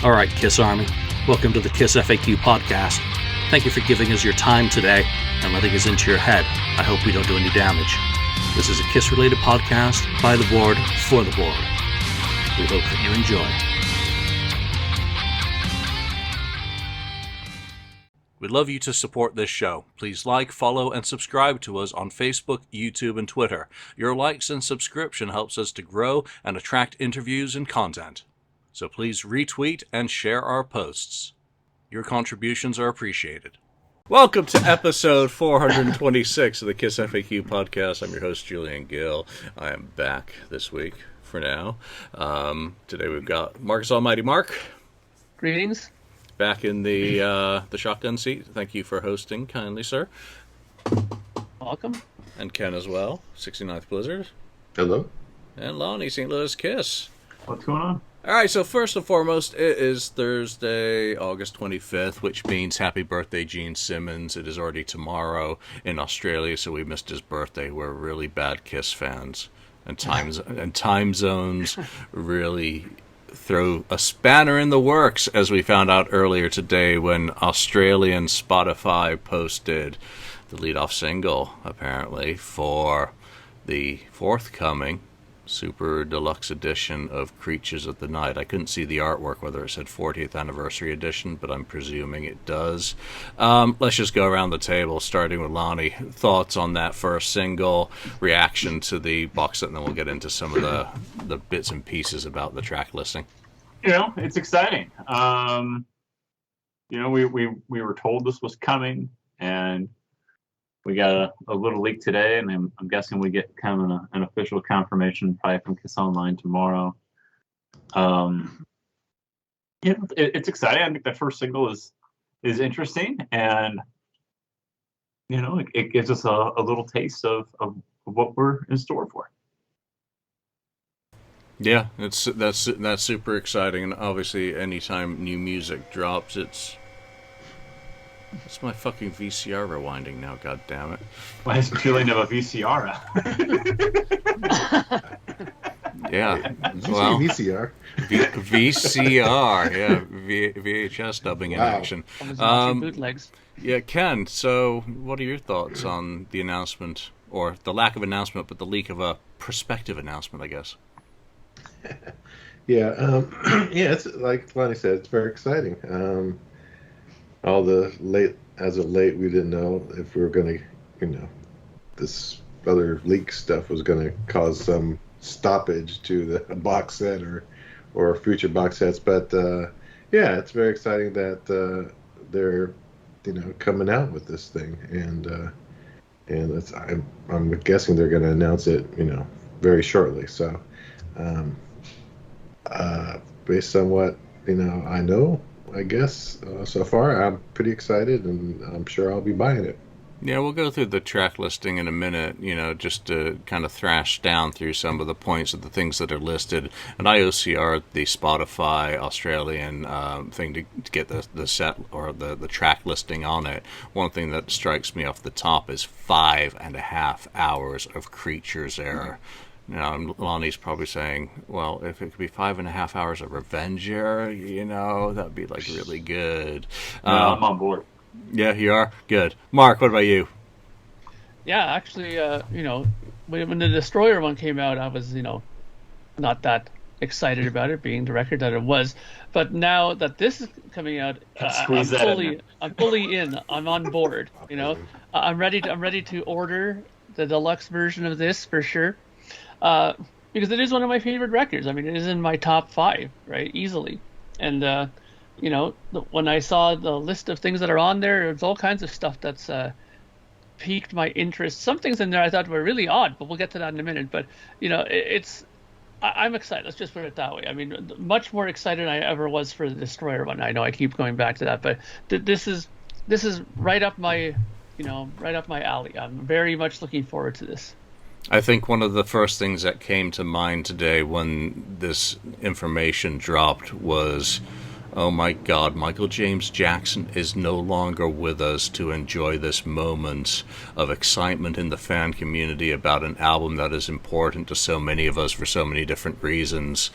All right, Kiss Army, welcome to the KissFAQ Podcast. Thank you for giving us your time today and letting us into your head. I hope we don't do any damage. This is a Kiss-related podcast by the board, for the board. We hope that you enjoy. We'd love you to support this show. Please like, follow, and subscribe to us on Facebook, YouTube, and Twitter. Your likes and subscription helps us to grow and attract interviews and content. So please retweet and share our posts. Your contributions are appreciated. Welcome to episode 426 of the KissFAQ Podcast. I'm your host, Julian Gill. I am back this week for now. Today we've got Marcus Almighty Mark. Greetings. Back in the shotgun seat. Thank you for hosting kindly, sir. Welcome. And Ken as well, 69th Blizzard. Hello. And Lonnie, St. Louis Kiss. What's going on? All right, so first and foremost, it is Thursday, August 25th, which means happy birthday, Gene Simmons. It is already tomorrow in Australia, so we missed his birthday. We're really bad Kiss fans. And time zones really throw a spanner in the works, as we found out earlier today when Australian Spotify posted the lead-off single, apparently, for the forthcoming super deluxe edition of Creatures of the Night. I couldn't see the artwork, whether it said 40th anniversary edition, but I'm presuming it does. Let's just go around the table, starting with Lonnie. Thoughts on that first single, reaction to the box set, and then we'll get into some of the bits and pieces about the track listing. You know, it's exciting. We were told this was coming, and we got a little leak today, and I'm guessing we get kind of an official confirmation probably from Kiss Online tomorrow. It's exciting. I think the first single is interesting, and it gives us a little taste of what we're in store for. Yeah, that's super exciting, and obviously, anytime new music drops, it's my fucking VCR rewinding now, god damn it. Why is Julian have a VCR out? Yeah. Did you say VCR? VCR, yeah. VHS dubbing in action. Bootlegs. Yeah, Ken, so what are your thoughts on the announcement, or the lack of announcement, but the leak of a prospective announcement, I guess? Yeah, it's like Lonnie said, it's very exciting. As of late, we didn't know if we were going to, this other leak stuff was going to cause some stoppage to the box set or future box sets. But it's very exciting that they're coming out with this thing, and I'm guessing they're going to announce it very shortly. So based on what I know, I guess so far I'm pretty excited, and I'm sure I'll be buying it. Yeah, we'll go through the track listing in a minute, just to kind of thrash down through some of the points of the things that are listed. And IOCR, the Spotify Australian thing to get the set or the track listing on it. One thing that strikes me off the top is 5.5 hours of Creatures Era. Lonnie's probably saying, well, if it could be 5.5 hours of Revenge Era, that'd be like really good. No, I'm on board. Yeah, you are? Good. Mark, what about you? Yeah, actually, when the Destroyer one came out, I was, not that excited about it, being the record that it was. But now that this is coming out, I'm fully in. I'm on board. I'm ready to order the deluxe version of this for sure. Because it is one of my favorite records. I mean, it is in my top 5, right, easily. And when I saw the list of things that are on there's all kinds of stuff that's piqued my interest. Some things in there I thought were really odd, but we'll get to that in a minute. But I'm excited. Let's just put it that way. I mean, much more excited than I ever was for the Destroyer one. I know I keep going back to that, but this is right up my alley. I'm very much looking forward to this. I think one of the first things that came to mind today when this information dropped was, oh my God, Michael James Jackson is no longer with us to enjoy this moment of excitement in the fan community about an album that is important to so many of us for so many different reasons.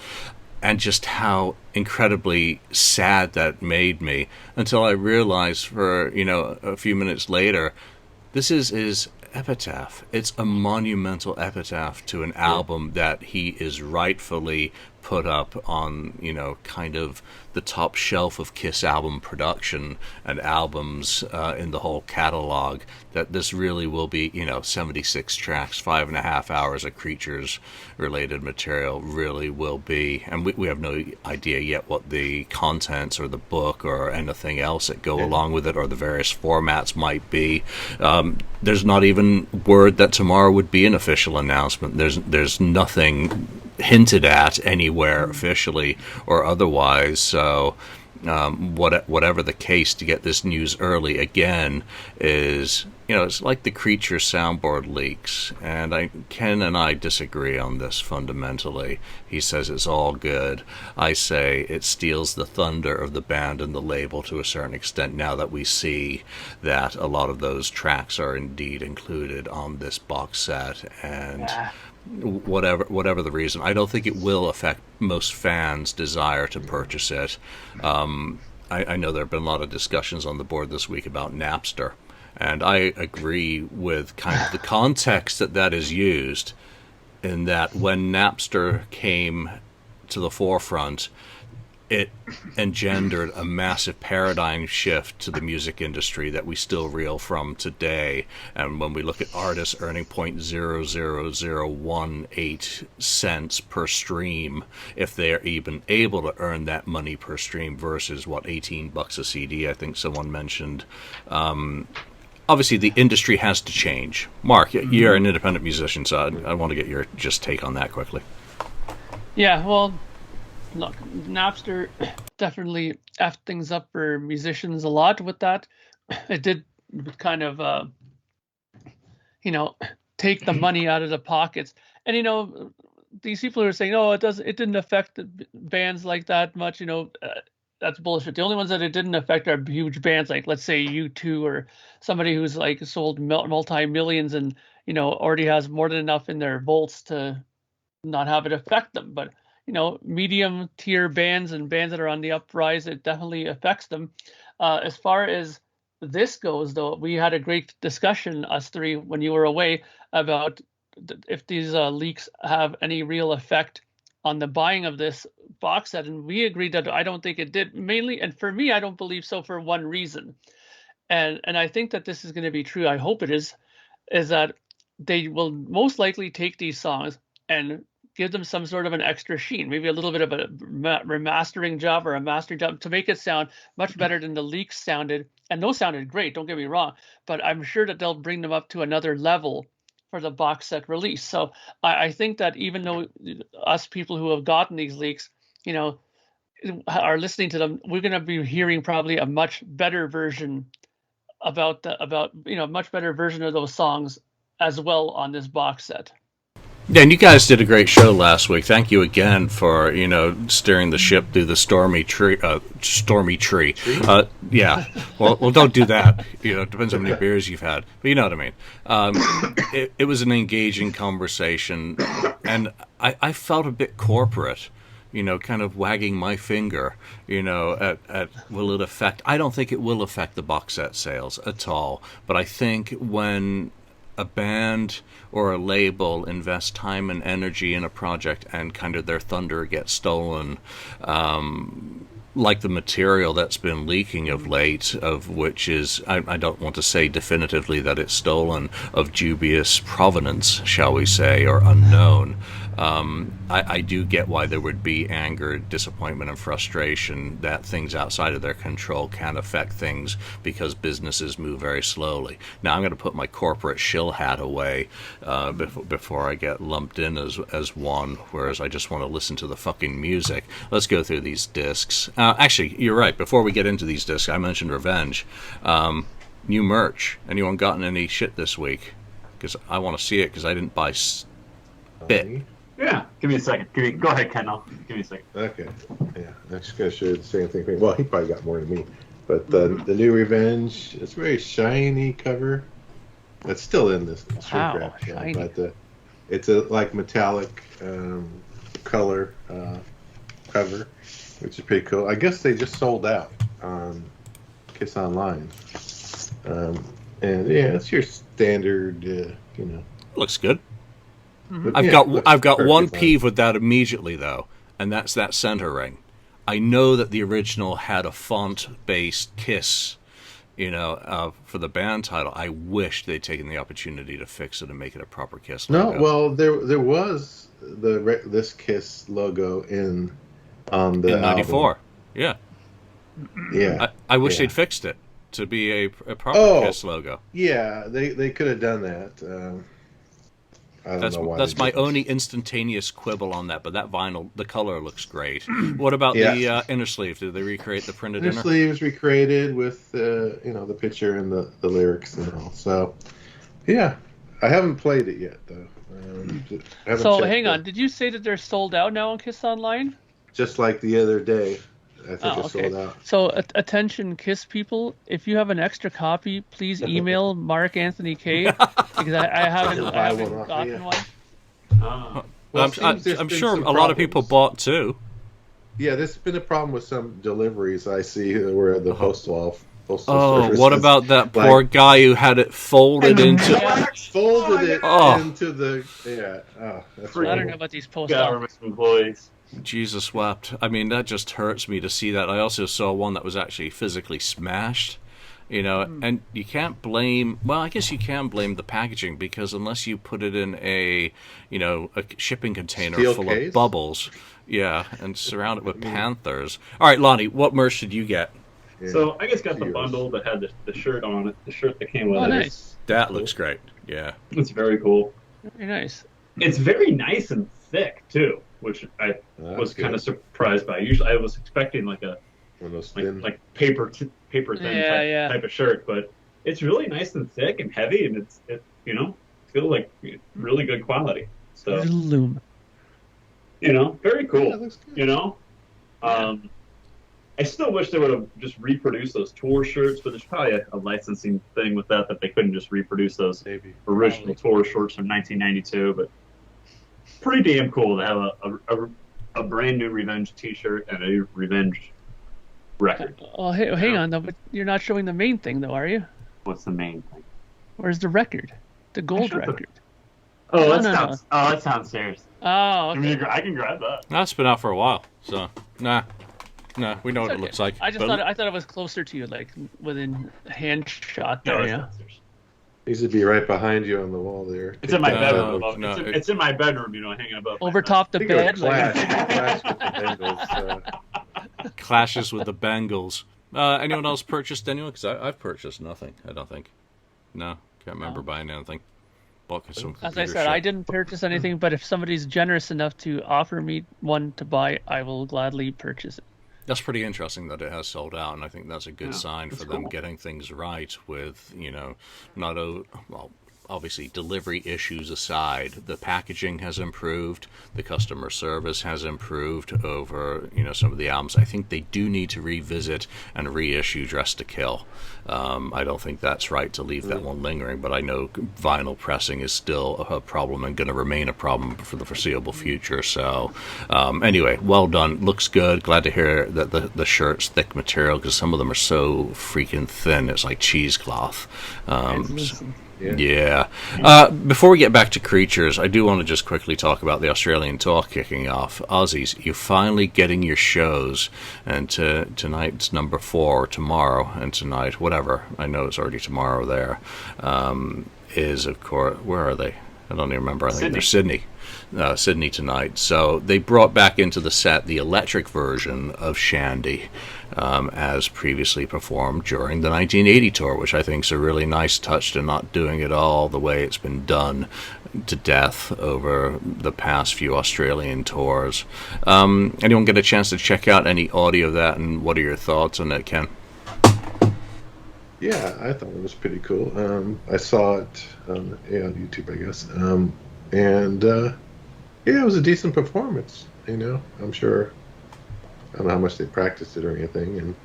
and just how incredibly sad that made me, until I realized for, a few minutes later, this is his epitaph. It's a monumental epitaph to an album that he is rightfully put up on, kind of the top shelf of Kiss album production and albums in the whole catalog. That this really will be, 76 tracks, 5.5 hours of Creatures related material really will be. And we have no idea yet what the contents or the book or anything else that go along with it or the various formats might be. There's not even word that tomorrow would be an official announcement. There's nothing hinted at anywhere officially or otherwise. So whatever the case, to get this news early again is, it's like the Creature soundboard leaks, and Ken and I disagree on this fundamentally. He says it's all good. I say it steals the thunder of the band and the label to a certain extent, now that we see that a lot of those tracks are indeed included on this box set. And whatever the reason, I don't think it will affect most fans' desire to purchase it. I know there have been a lot of discussions on the board this week about Napster, and I agree with kind of the context that is used, in that when Napster came to the forefront, it engendered a massive paradigm shift to the music industry that we still reel from today. And when we look at artists earning 0.00018 cents per stream, if they're even able to earn that money per stream, versus what, $18 a CD, I think someone mentioned. Obviously, the industry has to change. Mark, you're an independent musician, so I want to get your just take on that quickly. Yeah, well, look, Napster definitely effed things up for musicians a lot with that. It did kind of, take the money out of the pockets. And, these people who are saying, oh, it didn't affect the bands like that much, that's bullshit. The only ones that it didn't affect are huge bands like, let's say, U2, or somebody who's like sold multi-millions and, already has more than enough in their vaults to not have it affect them. But medium tier bands and bands that are on the uprise, it definitely affects them. As far as this goes, though, we had a great discussion, us three, when you were away, about if these leaks have any real effect on the buying of this box set. And we agreed that I don't think it did, mainly, and for me, I don't believe so, for one reason. And I think that this is going to be true. I hope it is that they will most likely take these songs and give them some sort of an extra sheen, maybe a little bit of a remastering job or a mastering job to make it sound much better than the leaks sounded. And those sounded great, don't get me wrong, but I'm sure that they'll bring them up to another level for the box set release. So I think that even though us people who have gotten these leaks, are listening to them, we're going to be hearing probably a much better version much better version of those songs as well on this box set. Yeah, and you guys did a great show last week. Thank you again for, steering the ship through the stormy tree. Yeah. Well, don't do that. It depends how many beers you've had. But you know what I mean. It was an engaging conversation, and I felt a bit corporate, kind of wagging my finger, at will it affect... I don't think it will affect the box set sales at all. But I think when a band or a label invest time and energy in a project and kind of their thunder gets stolen, like the material that's been leaking of late, of which is, I don't want to say definitively that it's stolen, of dubious provenance, shall we say, or unknown. I do get why there would be anger, disappointment, and frustration that things outside of their control can affect things because businesses move very slowly. Now, I'm going to put my corporate shill hat away before I get lumped in as one, whereas I just want to listen to the fucking music. Let's go through these discs. Actually, you're right. Before we get into these discs, I mentioned Revenge. New merch. Anyone gotten any shit this week? Because I want to see it because I didn't buy spit. Yeah, give me a second. Go ahead, Ken. Give me a second. Okay. Yeah, I'm just going to show you the same thing. Well, he probably got more than me. But the new Revenge, it's a very shiny cover. It's still in this shrink wrap, but it's a like metallic color. I cover, which is pretty cool. I guess they just sold out on Kiss Online. And yeah, it's your standard, Looks good. Mhm. I've got one perfectly peeve with that immediately though, and that's that center ring. I know that the original had a font-based Kiss, for the band title. I wish they'd taken the opportunity to fix it and make it a proper Kiss No, logo. well, there was this Kiss logo on the in '94. album. Yeah, Yeah, I wish yeah. they'd fixed it to be a proper Oh. Kiss logo. Yeah, they could have done that. I don't know why. That's they my didn't. only instantaneous quibble on that. But that vinyl, the color looks great. What about Yeah. the inner sleeve? Did they recreate the printed Their inner? sleeves recreated with the picture and the lyrics and all. So yeah, I haven't played it yet though. I haven't So checked hang it. on, did you say that they're sold out now on Kiss Online? Just like the other day, I think Oh, it okay. sold out. So attention, Kiss people, if you have an extra copy, please email Mark Anthony K because I haven't Buy one off, gotten yeah. one. Ah. Well, it seems there's I'm been sure some a lot of people problems. bought too. Yeah, there's been a problem with some deliveries I see where the postal Oh, service what is, about that poor like, guy who had it folded into? Yeah. folded it Oh. into the that's I don't horrible. know about these post Government employees. Jesus wept. I mean, that just hurts me to see that. I also saw one that was actually physically smashed. And you can't blame. Well, I guess you can blame the packaging because unless you put it in a shipping container Steel full case? of bubbles, and surround it with panthers. All right, Lonnie, what merch did you get? Yeah. So I just got the Heroes. bundle that had the shirt on it. The shirt that came with Oh, it. nice. That looks great. Yeah. It's very cool. Very nice. It's very nice and thick too, which I That's was kind good. of surprised by. Usually, I was expecting like a One of those thin. like paper thin Yeah. type of shirt, but it's really nice and thick and heavy, and it feels like really good quality. So Little loom. very cool. Yeah, it looks good. I still wish they would have just reproduced those tour shirts, but there's probably a licensing thing with that they couldn't just reproduce those Maybe. original tour shorts from 1992. But pretty damn cool to have a brand new Revenge T-shirt and a Revenge record. Oh, hang on though, but you're not showing the main thing though, are you? What's the main thing? Where's the record? The gold showed the- record. Oh, No, that no, sounds. Oh, that sounds serious. Oh, okay. I can grab that. That's been out for a while, so nah, we know what Okay. it looks like. I thought it was closer to you, like within hand shot No, there. it's Yeah. not serious. Needs to be right behind you on the wall there. It's in my No, bedroom. no, It's in my bedroom. Hanging above. my Over top the Think of bed. Clash. Like, Clash with the Bengals. Clashes with the Bengals. Anyone else purchased anyone? Because I've purchased nothing. I don't think. No, can't remember buying anything. Bought some as I computer said, shit. I didn't purchase anything, but if somebody's generous enough to offer me one to buy, I will gladly purchase it. That's pretty interesting that it has sold out, and I think that's a good sign for that's them cool. getting things right with, obviously delivery issues aside, the packaging has improved, the customer service has improved over, some of the albums. I think they do need to revisit and reissue Dress to Kill. I don't think that's right to leave that one lingering, but I know vinyl pressing is still a problem and going to remain a problem for the foreseeable future. So anyway, well done. Looks good. Glad to hear that the shirt's thick material because some of them are so freaking thin. It's like cheesecloth. Yeah. Before we get back to Creatures, I do want to just quickly talk about the Australian tour kicking off. Aussies, you're finally getting your shows, and tonight's number 4, or tomorrow, and tonight, whatever, I know it's already tomorrow there, is, of course, where are they? I don't even remember. I think they're Sydney. Sydney tonight. So they brought back into the set the electric version of Shandy as previously performed during the 1980 tour, which I think is a really nice touch to not doing it all the way it's been done to death over the past few Australian tours. Anyone get a chance to check out any audio of that, and what are your thoughts on it, Ken? Yeah, I thought it was pretty cool. I saw it on YouTube, I guess. It was a decent performance. I'm sure. I don't know how much they practiced it or anything,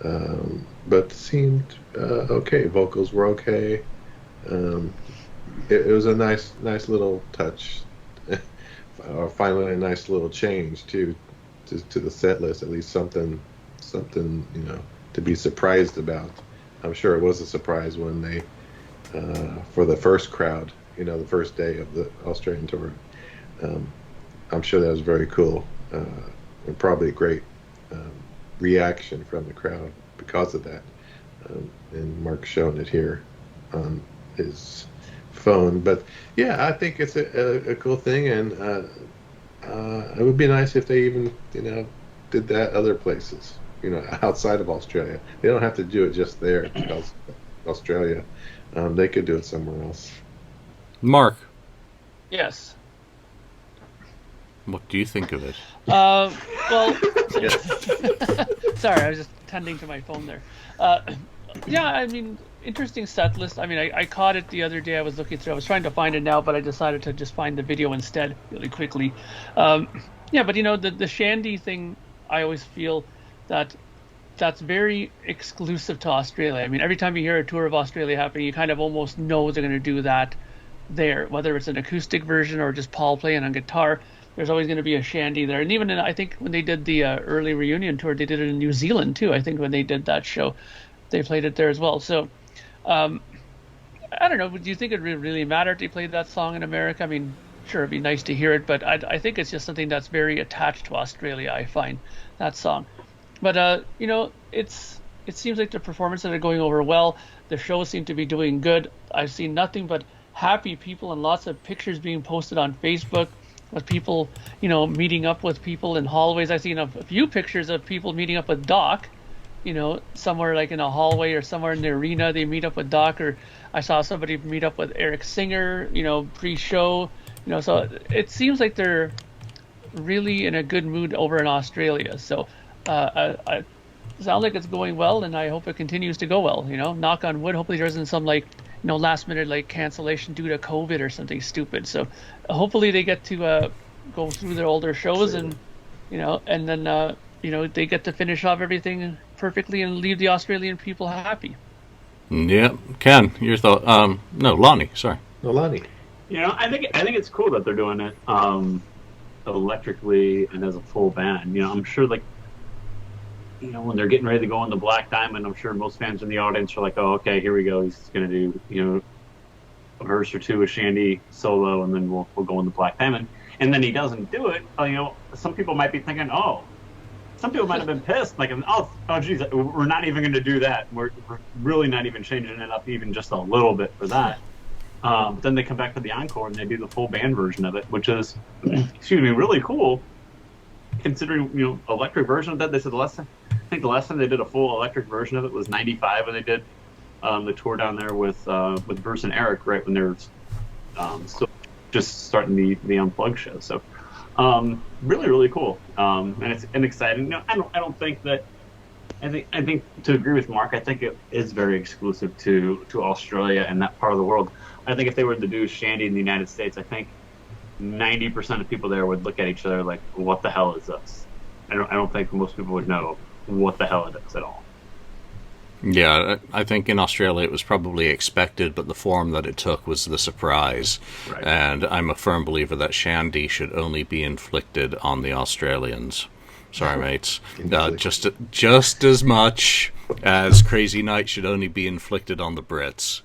but it seemed okay. Vocals were okay. It was a nice little touch, or finally a nice little change too, to the set list, at least something to be surprised about. I'm sure it was a surprise when they for the first crowd, the first day of the Australian tour. I'm sure that was very cool, and probably a great reaction from the crowd because of that. And Mark's showing it here on his phone. But yeah, I think it's a cool thing, and it would be nice if they even did that other places, outside of Australia. They don't have to do it just there because Australia. They could do it somewhere else. Mark, Yes. what do you think of it? Well, Yes. sorry, I was just tending to my phone there. Yeah, I mean, interesting set list. I mean, I caught it the other day. I was looking through. I was trying to find it now, but I decided to just find the video instead, really quickly. Yeah, but the Shandy thing, I always feel that's very exclusive to Australia. I mean, every time you hear a tour of Australia happening, you kind of almost know they're going to do that there, whether it's an acoustic version or just Paul playing on guitar. There's always going to be a Shandy there. And even I think when they did the early reunion tour, they did it in New Zealand too. I think when they did that show, they played it there as well. So I don't know. Do you think it really mattered they played that song in America? I mean, sure, it'd be nice to hear it, but I think it's just something that's very attached to Australia, I find, that song. But it seems like the performances are going over well. The shows seem to be doing good. I've seen nothing but happy people and lots of pictures being posted on Facebook with people, meeting up with people in hallways. I've seen a few pictures of people meeting up with Doc, somewhere like in a hallway or somewhere in the arena. They meet up with Doc, or I saw somebody meet up with Eric Singer, pre-show. So it seems like they're really in a good mood over in Australia. So I sound like it's going well, and I hope it continues to go well. Knock on wood. Hopefully there isn't some last minute cancellation due to COVID or something stupid. So hopefully they get to go through their older shows and and then they get to finish off everything perfectly and leave the Australian people happy. Yeah, Ken, your thought? No, Lonnie. Sorry. No, Lonnie. I think it's cool that they're doing it electrically and as a full band. I'm sure when they're getting ready to go on the Black Diamond, I'm sure most fans in the audience are like, oh, okay, here we go. He's going to do, a verse or two of Shandy solo, and then we'll go on the Black Diamond. And then he doesn't do it. Some people might be thinking, some people might have been pissed, like, geez, we're not even going to do that. We're really not even changing it up even just a little bit for that. But then they come back to the encore and they do the full band version of it, which is, really cool. Considering, electric version of that, they said the last time they did a full electric version of it was '95 when they did the tour down there with Bruce and Eric, right when they were still just starting the Unplugged show. So really, really cool, and it's exciting. I don't think that. I think to agree with Mark, I think it is very exclusive to Australia and that part of the world. I think if they were to do Shandy in the United States, I think 90% of people there would look at each other like, what the hell is this? I don't think most people would know what the hell it is at all. Yeah, I think in Australia it was probably expected, but the form that it took was the surprise. Right. And I'm a firm believer that Shandy should only be inflicted on the Australians. Sorry, mates. Just as much as Crazy Night should only be inflicted on the Brits.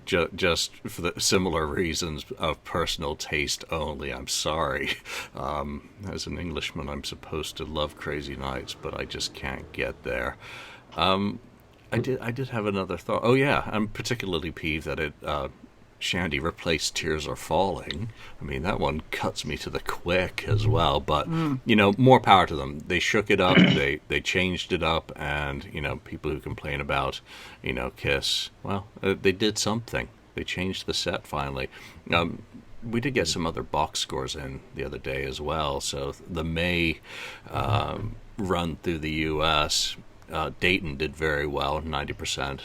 Just for the similar reasons of personal taste only. I'm sorry. As an Englishman, I'm supposed to love Crazy Nights, but I just can't get there. I did have another thought. Oh yeah, I'm particularly peeved that it Shandy replaced Tears Are Falling. I mean, that one cuts me to the quick as well. But more power to them. They shook it up. They changed it up, and people who complain about Kiss, well, they did something. They changed the set finally. We did get some other box scores in the other day as well. So the May run through the U.S., Dayton did very well, 90%.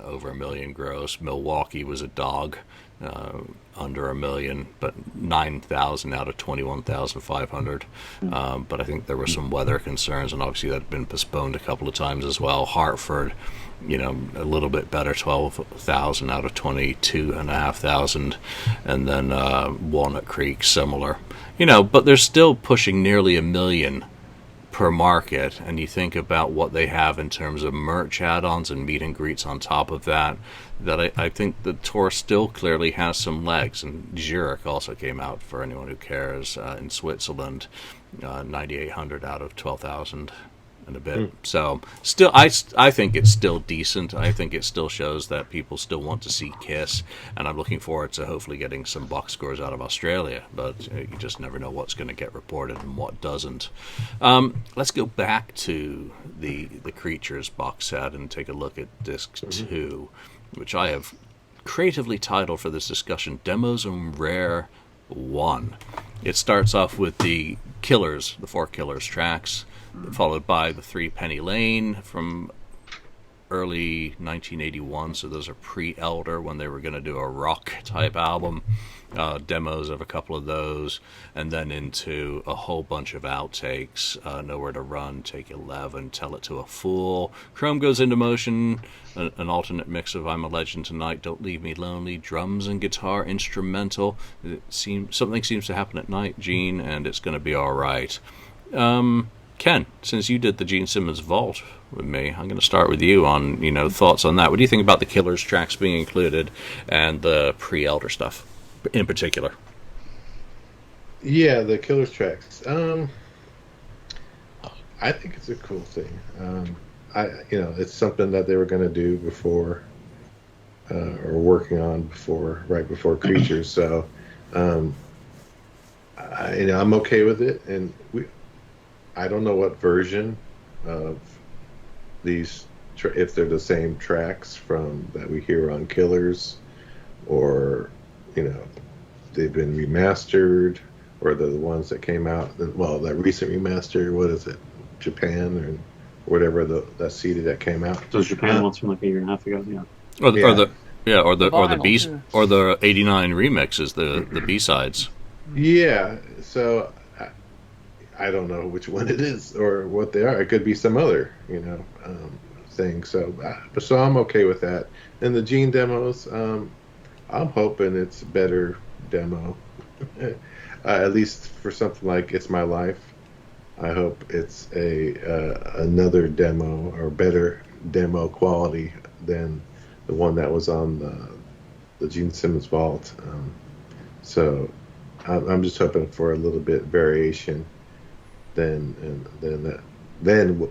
Over $1 million gross. Milwaukee was a dog, under $1 million, but 9,000 out of 21,500. But I think there were some weather concerns, and obviously that had been postponed a couple of times as well. Hartford, a little bit better, 12,000 out of 22,500, and then Walnut Creek similar. But they're still pushing nearly 1 million per market, and you think about what they have in terms of merch add-ons and meet and greets on top of that, I think the tour still clearly has some legs. And Zurich also came out, for anyone who cares, in Switzerland, 9,800 out of 12,000 and a bit. So still, I think it's still decent. I think it still shows that people still want to see Kiss, and I'm looking forward to hopefully getting some box scores out of Australia, but you just never know what's going to get reported and what doesn't. Let's go back to the Creatures box set and take a look at disc 2, which I have creatively titled for this discussion Demos and Rare 1. It starts off with the Killers, the 4 Killers tracks, followed by the 3 Penny Lane from early 1981, so those are pre-Elder, when they were going to do a rock type album. Demos of a couple of those, and then into a whole bunch of outtakes. Nowhere to Run, Take 11, Tell It to a Fool, Chrome Goes Into Motion, an alternate mix of I'm a Legend Tonight, Don't Leave Me Lonely, drums and guitar instrumental. Something seems to happen at night, Gene, and it's going to be all right. Ken, since you did the Gene Simmons Vault with me, I'm going to start with you on thoughts on that. What do you think about the Killers tracks being included and the pre-Elder stuff in particular? Yeah, the Killers tracks. I think it's a cool thing. It's something that they were going to do before, or working on right before Creatures. So, I'm okay with it, and I don't know what version of these, if they're the same tracks from that we hear on Killers, or they've been remastered, or the ones that came out. Well, that recent remaster, what is it, Japan or whatever that CD that came out. Those Japan ones from like a year and a half ago, yeah. Or the B or the '89 remixes, the B-sides. Yeah, so I don't know which one it is or what they are. It could be some other, thing. So I'm okay with that. And the Gene demos, I'm hoping it's a better demo. At least for something like It's My Life, I hope it's another demo or better demo quality than the one that was on the Gene Simmons Vault. So I'm just hoping for a little bit variation than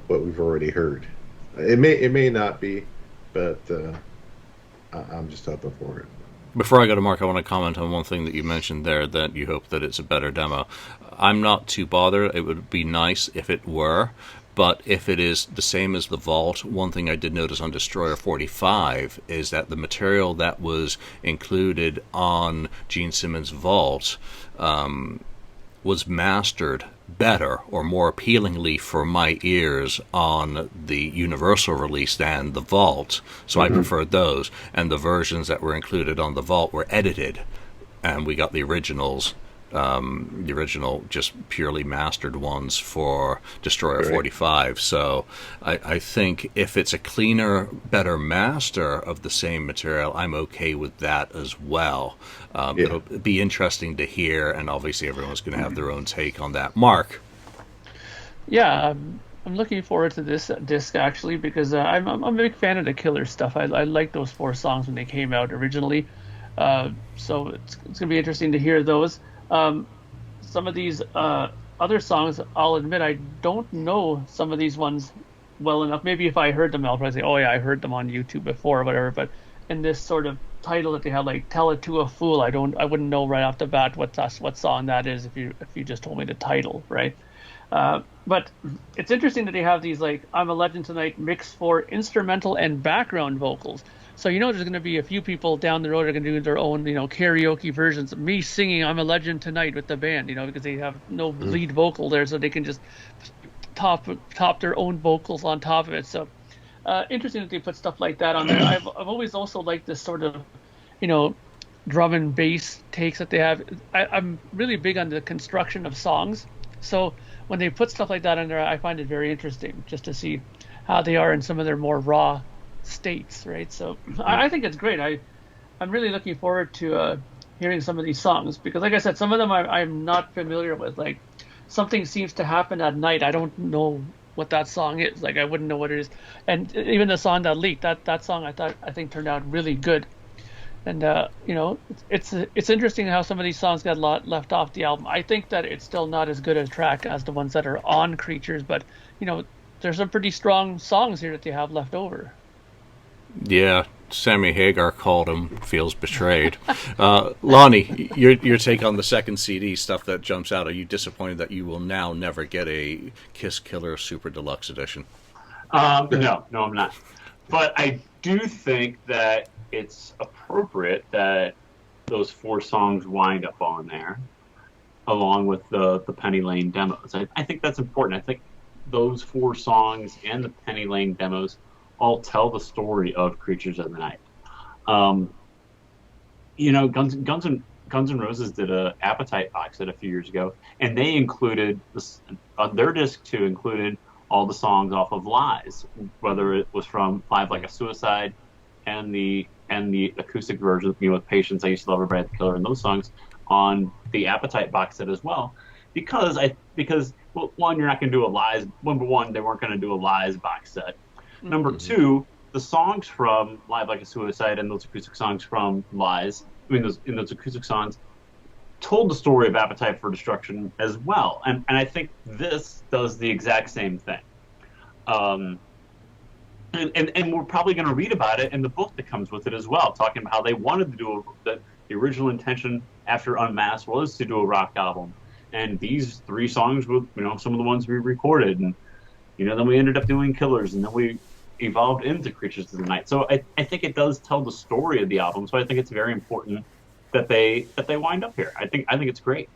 what we've already heard. It may not be, but I'm just hoping for it. Before I go to Mark, I want to comment on one thing that you mentioned there, that you hope that it's a better demo. I'm not too bothered. It would be nice if it were, but if it is the same as the Vault, one thing I did notice on Destroyer 45 is that the material that was included on Gene Simmons' Vault was mastered better or more appealingly for my ears on the Universal release than the Vault. So I preferred those, and the versions that were included on the Vault were edited, and we got the original just purely mastered ones for Destroyer 45. So I think if it's a cleaner, better master of the same material, I'm okay with that as well. It'll be interesting to hear, and obviously everyone's going to have their own take on that. Mark? Yeah, I'm looking forward to this disc, actually, because I'm a big fan of the Killer stuff. I like those 4 songs when they came out originally. So it's going to be interesting to hear those. Some of these other songs, I'll admit, I don't know some of these ones well enough. Maybe if I heard them, I'll probably say, oh yeah, I heard them on YouTube before or whatever. But in this sort of title that they have, like Tell It to a Fool, I wouldn't know right off the bat what song that is if you just told me the title, right? But it's interesting that they have these, like, I'm a Legend Tonight mix for instrumental and background vocals. So there's going to be a few people down the road that are going to do their own, karaoke versions of me singing I'm a Legend Tonight with the band, because they have no lead vocal there, so they can just top their own vocals on top of it. So interesting that they put stuff like that on there. I've always also liked this sort of, drum and bass takes that they have. I'm really big on the construction of songs. So when they put stuff like that in there, I find it very interesting just to see how they are in some of their more raw states, right? So I think it's great. I'm really looking forward to hearing some of these songs, because like I said, some of them I'm not familiar with. Like, something seems to happen at night. I don't know what that song is. Like, I wouldn't know what it is. And even the song that leaked, that song I think turned out really good. And it's interesting how some of these songs got left off the album. I think that it's still not as good a track as the ones that are on Creatures, but there's some pretty strong songs here that they have left over. Yeah, Sammy Hagar called him "Feels Betrayed." Lonnie, your take on the second CD stuff that jumps out. Are you disappointed that you will now never get a Kiss Killer Super Deluxe edition? No, I'm not. But I do think that it's appropriate that those 4 songs wind up on there, along with the Penny Lane demos. I think that's important. I think those 4 songs and the Penny Lane demos all tell the story of Creatures of the Night. Guns N' Roses did a Appetite box set a few years ago, and they included their disc 2 included all the songs off of Lies, whether it was from Live Like a Suicide and the acoustic version, with Patience, I Used to Love Her, Brad the Killer, and those songs on the Appetite box set as well. Because one, you're not going to do a Lies. Number one, they weren't going to do a Lies box set. Mm-hmm. Number 2, the songs from Live Like a Suicide and those acoustic songs from Lies, those acoustic songs told the story of Appetite for Destruction as well. And I think this does the exact same thing. And we're probably going to read about it in the book that comes with it as well, talking about how they wanted to do the original intention after Unmasked was to do a rock album. And these 3 songs were, some of the ones we recorded. And, then we ended up doing Killers, and then we evolved into Creatures of the Night. So I think it does tell the story of the album. So I think it's very important that they wind up here. I think it's great.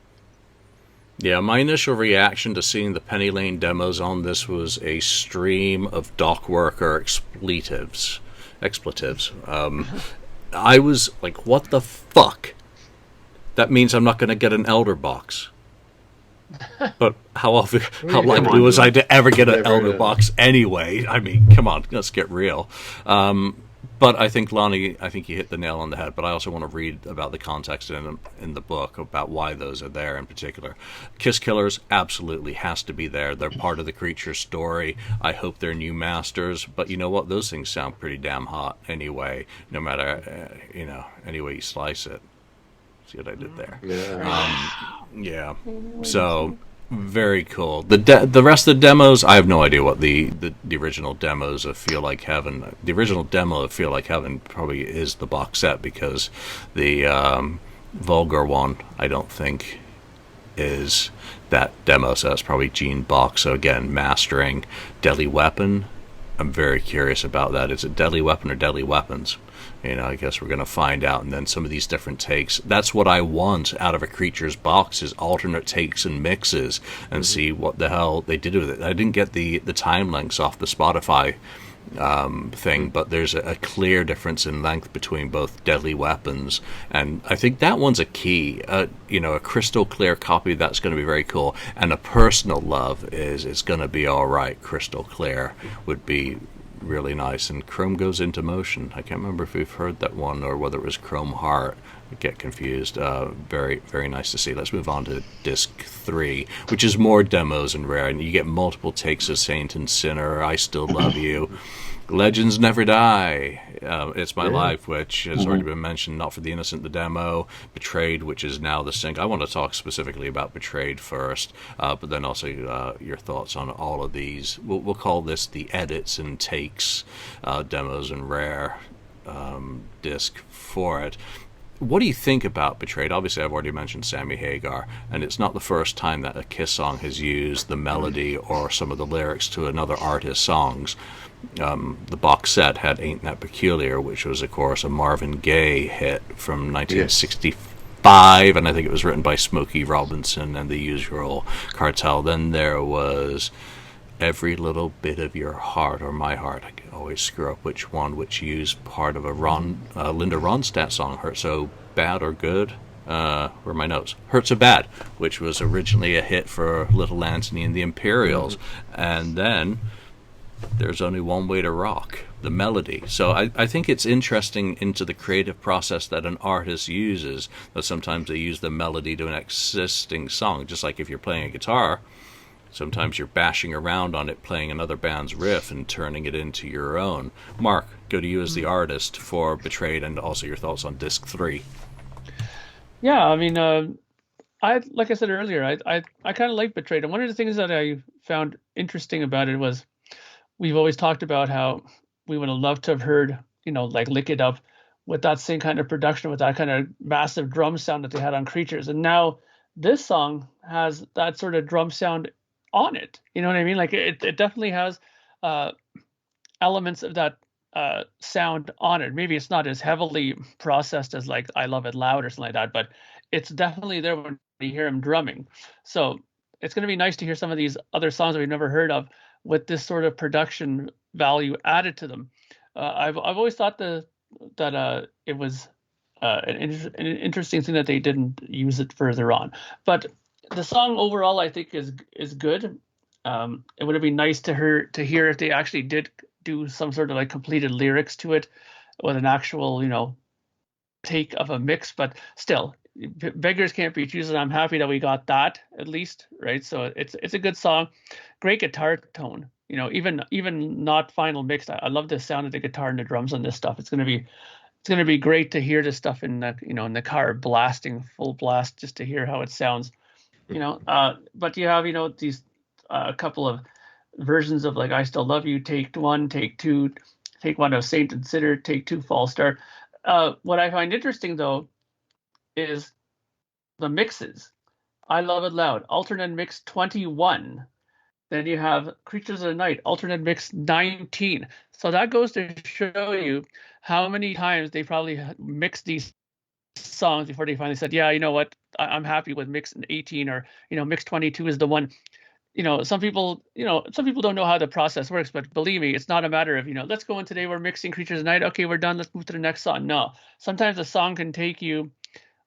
Yeah, my initial reaction to seeing the Penny Lane demos on this was a stream of dock worker expletives. I was like, what the fuck? That means I'm not going to get an Elder box. But how likely was I to ever get an Elder box anyway? I mean, come on, let's get real. But I think, Lonnie, you hit the nail on the head. But I also want to read about the context in the book about why those are there in particular. Kiss Killers absolutely has to be there. They're part of the Creature story. I hope they're new masters. But you know what? Those things sound pretty damn hot anyway, no matter, any way you slice it. See what I did there? Yeah. So very cool. The rest of the demos, I have no idea what the original demos of Feel Like Heaven. The original demo of Feel Like Heaven probably is the box set, because the Vulgar one I don't think is that demo. So that's probably Gene Bach. So again, mastering Deadly Weapon. I'm very curious about that. Is it Deadly Weapon or Deadly Weapons? I guess we're going to find out. And then some of these different takes. That's what I want out of a Creatures box, is alternate takes and mixes, and see what the hell they did with it. I didn't get the time lengths off the Spotify thing, but there's a clear difference in length between both Deadly Weapons, and I think that one's a key. A crystal clear copy, that's going to be very cool. And a personal love is going to be all right. Crystal clear would be really nice. And Chrome Goes Into Motion, I can't remember if we've heard that one or whether it was Chrome Heart. I get confused. Very, very nice to see. Let's move on to disc 3, which is more demos and rare, and you get multiple takes of Saint and Sinner, I Still Love You, Legends Never Die, It's My Life, which has already been mentioned, Not for the Innocent, the demo, Betrayed, which is now the single. I want to talk specifically about Betrayed first, but then also your thoughts on all of these. We'll call this the edits and takes, demos and rare disc for it. What do you think about Betrayed? Obviously, I've already mentioned Sammy Hagar, and it's not the first time that a Kiss song has used the melody or some of the lyrics to another artist's songs. The box set had Ain't That Peculiar, which was, of course, a Marvin Gaye hit from 1965, and I think it was written by Smokey Robinson and the Usual Cartel. Then there was Every Little Bit of Your Heart, or My Heart, I can always screw up which one, which used part of a Linda Ronstadt song, Hurt So Bad or Good, where are my notes? Hurt So Bad, which was originally a hit for Little Anthony and the Imperials. And then There's Only One Way to Rock, the melody. So I think it's interesting into the creative process that an artist uses, that sometimes they use the melody to an existing song, just like if you're playing a guitar. Sometimes you're bashing around on it, playing another band's riff and turning it into your own. Mark, go to you as the artist for Betrayed, and also your thoughts on disc 3. Yeah, I mean, I like I said earlier, I kind of like Betrayed, and one of the things that I found interesting about it was we've always talked about how we would have loved to have heard, like Lick It Up with that same kind of production, with that kind of massive drum sound that they had on Creatures, and now this song has that sort of drum sound on it. You know what I mean? Like it definitely has elements of that sound on it. Maybe it's not as heavily processed as like I Love It Loud or something like that, but it's definitely there when you hear him drumming. So it's going to be nice to hear some of these other songs that we've never heard of with this sort of production value added to them. I've always thought that it was an interesting thing that they didn't use it further on. But the song overall, I think, is good. It would have been nice to hear if they actually did do some sort of like completed lyrics to it with an actual, take of a mix. But still, beggars can't be choosers. I'm happy that we got that at least, right? So it's a good song, great guitar tone. Even not final mixed. I love the sound of the guitar and the drums on this stuff. It's gonna be great to hear this stuff in the car blasting full blast, just to hear how it sounds. But you have these couple of versions of like I Still Love You, take 1, take 2, take 1 of Saint and Sinner, take 2 False Star. What I find interesting though is the mixes. I Love It Loud, alternate mix 21. Then you have Creatures of the Night, alternate mix 19. So that goes to show you how many times they probably mixed these songs before they finally said, yeah, you know what, I'm happy with mix 18, or mix 22 is the one. Some people don't know how the process works, but believe me, it's not a matter of let's go in today, we're mixing Creatures of the Night, okay, we're done, let's move to the next song. No, sometimes a song can take you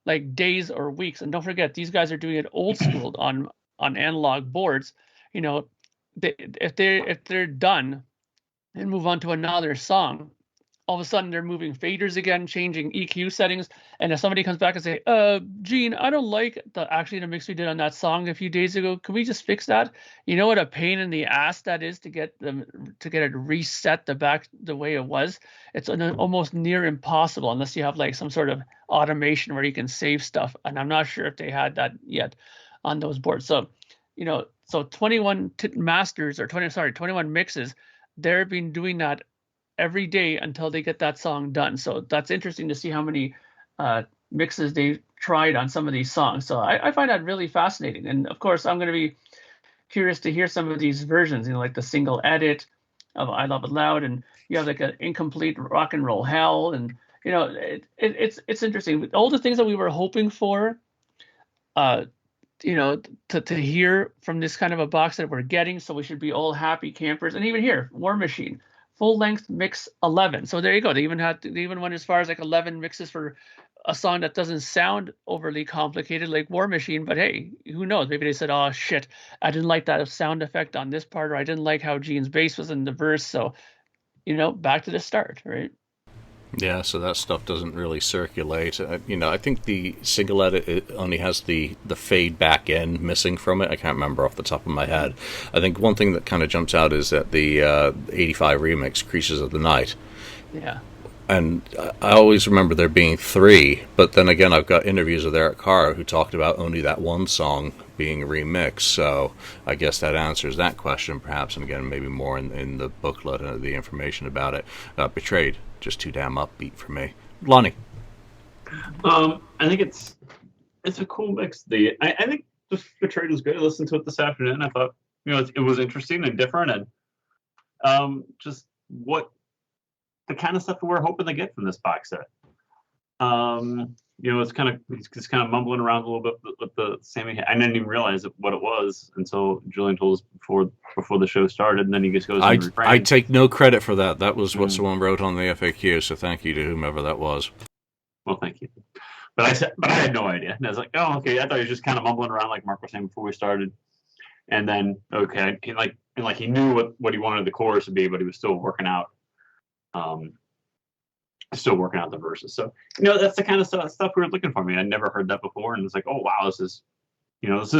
like days or weeks. And don't forget, these guys are doing it old school on analog boards. If they're done and move on to another song, all of a sudden they're moving faders again, changing EQ settings. And if somebody comes back and say, Gene, I don't like the mix we did on that song a few days ago, can we just fix that? You know what a pain in the ass that is to get it reset the way it was? It's almost near impossible unless you have like some sort of automation where you can save stuff. And I'm not sure if they had that yet on those boards. So, so 21 masters, or 21 mixes, they've been doing that every day until they get that song done. So that's interesting to see how many mixes they tried on some of these songs. So I find that really fascinating. And of course, I'm going to be curious to hear some of these versions, like the single edit of I Love It Loud, and you have like an incomplete Rock and Roll Hell. And, it's interesting. All the things that we were hoping for, to hear from this kind of a box that we're getting. So we should be all happy campers. And even here, War Machine, full length mix 11. So there you go. They even went as far as like 11 mixes for a song that doesn't sound overly complicated like War Machine. But hey, who knows? Maybe they said, oh shit, I didn't like that sound effect on this part, or I didn't like how Gene's bass was in the verse. So, back to the start, right? Yeah, so that stuff doesn't really circulate. I think the single edit, it only has the fade back end missing from it. I can't remember off the top of my head. I think one thing that kind of jumps out is that the 85 remix, Creatures of the Night. Yeah. And I always remember there being 3, but then again, I've got interviews with Eric Carr who talked about only that one song being remixed. So I guess that answers that question, perhaps. And again, maybe more in the booklet and the information about it. Betrayed, just too damn upbeat for me. Lonnie. I think it's a cool mix. I think just Betrayed was good. I listened to it this afternoon. I thought it was interesting and different, and just what the kind of stuff that we're hoping to get from this box set. It's kind of mumbling around a little bit with the Sammy. I didn't even realize what it was until Julian told us before the show started, and then he just goes. I take no credit for that. That was what someone wrote on the FAQ. So thank you to whomever that was. Well, thank you. But I had no idea. And I was like, oh, okay. I thought he was just kind of mumbling around like Mark was saying before we started. and then he knew what he wanted the chorus to be, but he was still working out the verses. So that's the kind of stuff we were looking for. I mean, I'd never heard that before, and it's like, oh wow, this is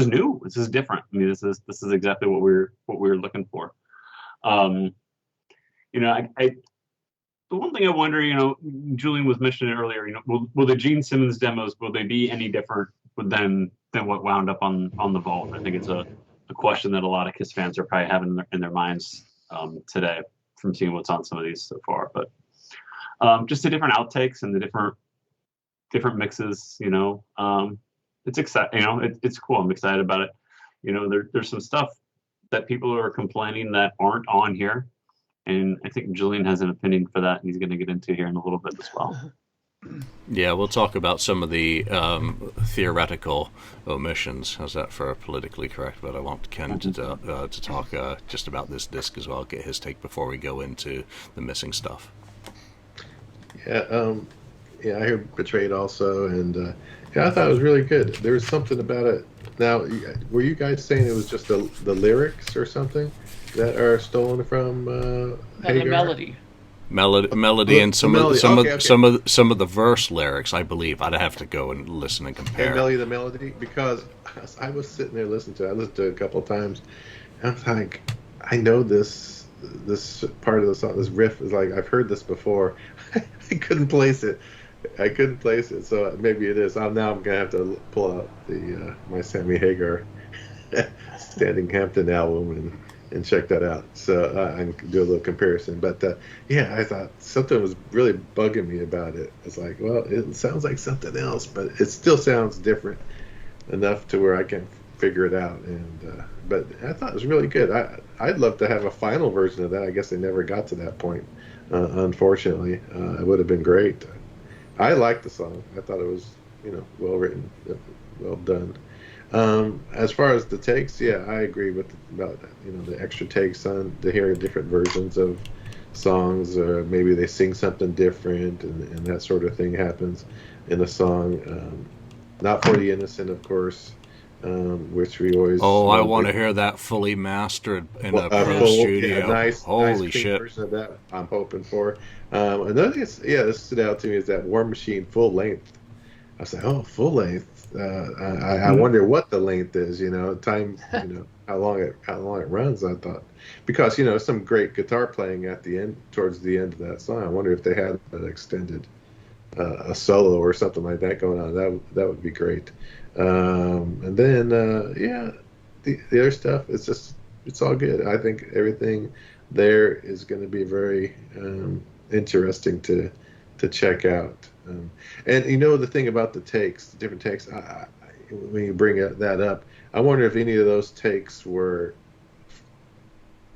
new, this is different. I mean, this is exactly what we were looking for. The one thing I wonder, Julian was mentioning earlier, will the Gene Simmons demos, will they be any different than what wound up on the vault? I think it's a question that a lot of Kiss fans are probably having in their minds today from seeing what's on some of these so far. But just the different outtakes and the different mixes, it's exciting. It's cool. I'm excited about it. There's some stuff that people are complaining that aren't on here. And I think Julian has an opinion for that, and he's going to get into here in a little bit as well. Yeah, we'll talk about some of the theoretical omissions. How's that for politically correct? But I want Ken to talk just about this disc as well, get his take before we go into the missing stuff. Yeah, I heard Betrayed also, and I thought it was really good. There was something about it. Now, were you guys saying it was just the lyrics or something that are stolen from Hagar? The melody, and some of the verse lyrics, I believe. I'd have to go and listen and compare. The melody, because I was sitting there listening to it. I listened to it a couple of times, and I was like, I know this part of the song, this riff is like, I've heard this before. I couldn't place it. So maybe it is. Now I'm gonna have to pull out my Sammy Hagar Standing Hampton album and check that out. So I can do a little comparison. But I thought something was really bugging me about it. It's like, well, it sounds like something else, but it still sounds different enough to where I can figure it out. And but I thought it was really good. I'd love to have a final version of that. I guess they never got to that point, unfortunately. It would have been great. I liked the song. I thought it was, well written, well done. As far as the takes, I agree about the extra takes on to hear different versions of songs, or maybe they sing something different, and that sort of thing happens in a song. Not for the Innocent, of course, which we always. Oh, I want to hear that fully mastered in a pro studio. Holy shit! Version of that I'm hoping for. Another thing that stood out to me is that War Machine full length. I was like, oh, full length. I wonder what the length is. Time. How long it runs. I thought, because some great guitar playing at the end, towards the end of that song. I wonder if they had an extended a solo or something like that going on. That would be great. And then the other stuff, it's all good. I think everything there is going to be very interesting to check out. And the thing about the different takes, when you bring that up, I wonder if any of those takes were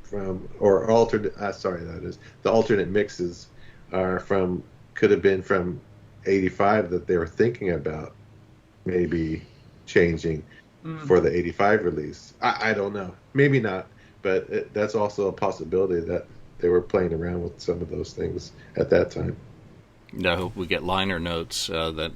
from, or alternate. The alternate mixes could have been from '85 that they were thinking about maybe changing for the '85 release. I don't know, maybe not, but that's also a possibility that they were playing around with some of those things at that time. I hope we get liner notes that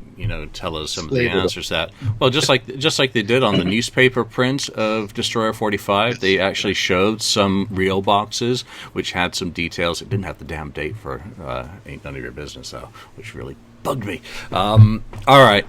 tell us some of the answers. That just like they did on the newspaper prints of Destroyer 45, they actually showed some real boxes which had some details. It didn't have the damn date for Ain't None of Your Business though, which really bugged me. All right,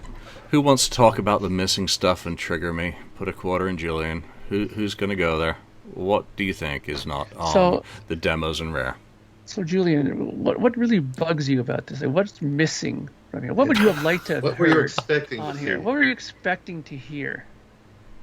who wants to talk about the missing stuff and trigger me? Put a quarter in Julian. Who's going to go there? What do you think is not on the demos and rare? So, Julian, what really bugs you about this? What's missing from here? What would you have liked to have what heard were you expecting on to here? see? What were you expecting to hear?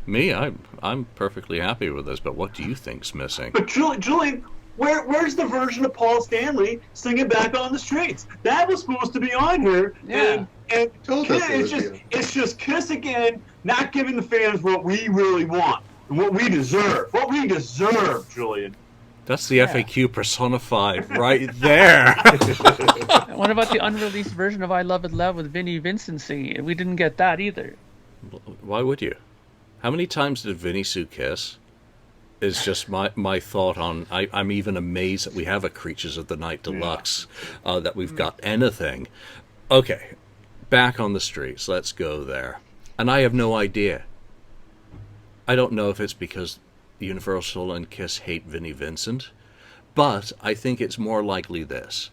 Me, I'm perfectly happy with this, but what do you think's missing? But Julian, where's the version of Paul Stanley singing Back on the Streets? That was supposed to be on here. Yeah. And it's just Kiss again, not giving the fans what we really want and what we deserve. What we deserve, Julian. That's the FAQ personified right there. What about the unreleased version of I Love It Loud with Vinnie Vincent singing it? We didn't get that either. Why would you? How many times did Vinnie sue Kiss? Is just my thought on. I'm even amazed that we have a Creatures of the Night Deluxe, that we've got anything. Okay, Back on the Streets. Let's go there. And I have no idea. I don't know if it's because Universal and Kiss hate Vinnie Vincent, but I think it's more likely this.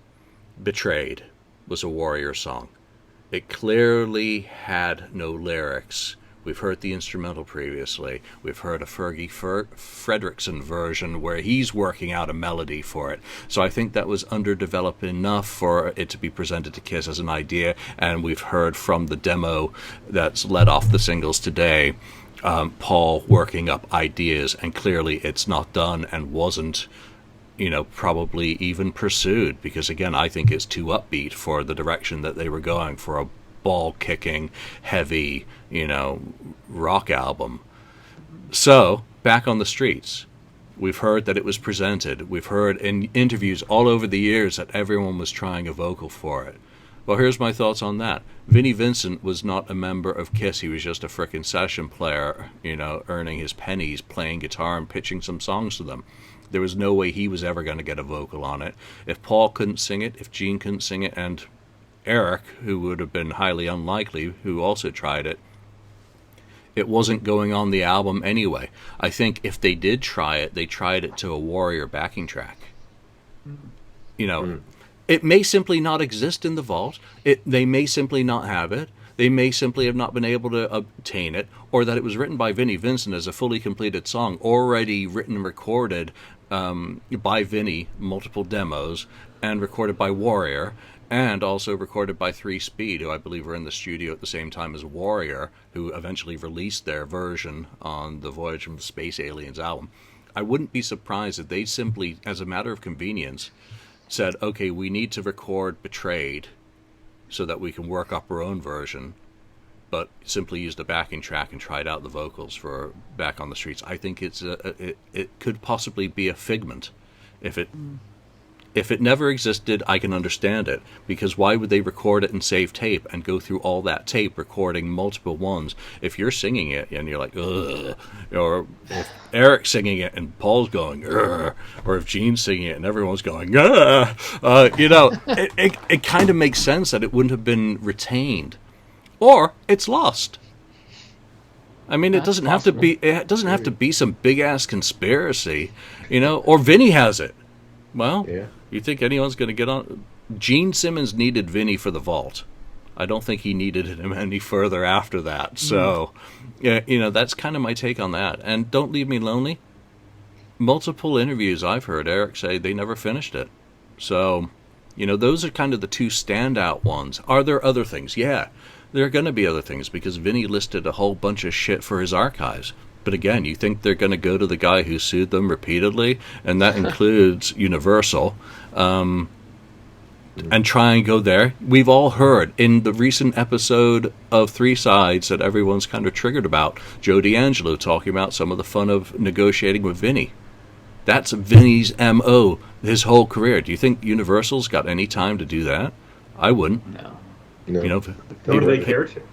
Betrayed was a Warrior song. It clearly had no lyrics. We've heard the instrumental previously. We've heard a Fergie Fredrickson version where he's working out a melody for it. So I think that was underdeveloped enough for it to be presented to Kiss as an idea. And we've heard from the demo that's led off the singles today, Paul working up ideas. And clearly it's not done and wasn't, probably even pursued. Because, again, I think it's too upbeat for the direction that they were going for a ball-kicking, heavy, rock album. So, back on the streets. We've heard that it was presented. We've heard in interviews all over the years that everyone was trying a vocal for it. Well, here's my thoughts on that. Vinnie Vincent was not a member of Kiss. He was just a frickin' session player, earning his pennies, playing guitar and pitching some songs to them. There was no way he was ever going to get a vocal on it. If Paul couldn't sing it, if Gene couldn't sing it, and Eric, who would have been highly unlikely, who also tried it, it wasn't going on the album anyway. I think if they did try it, they tried it to a Warrior backing track. It may simply not exist in the vault. They may simply not have it. They may simply have not been able to obtain it, or that it was written by Vinnie Vincent as a fully completed song, already written and recorded by Vinnie, multiple demos, and recorded by Warrior, and also recorded by 3 Speed, who I believe were in the studio at the same time as Warrior, who eventually released their version on the Voyage from Space Aliens album. I wouldn't be surprised if they simply, as a matter of convenience, said, okay, we need to record Betrayed so that we can work up our own version, but simply used a backing track and tried out the vocals for Back on the Streets. I think it could possibly be a figment. If it never existed, I can understand it, because why would they record it and save tape and go through all that tape recording multiple ones if you're singing it and you're like, ugh, or if Eric's singing it and Paul's going, ugh, or if Gene's singing it and everyone's going, ugh, it kind of makes sense that it wouldn't have been retained, or it's lost. I mean, it doesn't have to be. It doesn't have to be some big ass conspiracy, or Vinny has it. Well, yeah. You think anyone's going to get on? Gene Simmons needed Vinny for the vault. I don't think he needed him any further after that. So, that's kind of my take on that. And Don't Leave Me Lonely. Multiple interviews I've heard Eric say they never finished it. So, those are kind of the two standout ones. Are there other things? Yeah, there are going to be other things, because Vinny listed a whole bunch of shit for his archives. But again, you think they're going to go to the guy who sued them repeatedly, and that includes Universal, and try and go there. We've all heard in the recent episode of 3 Sides that everyone's kind of triggered about, Joe D'Angelo talking about some of the fun of negotiating with Vinny. That's Vinny's M.O. his whole career. Do you think Universal's got any time to do that? I wouldn't. No. Nor do they care to.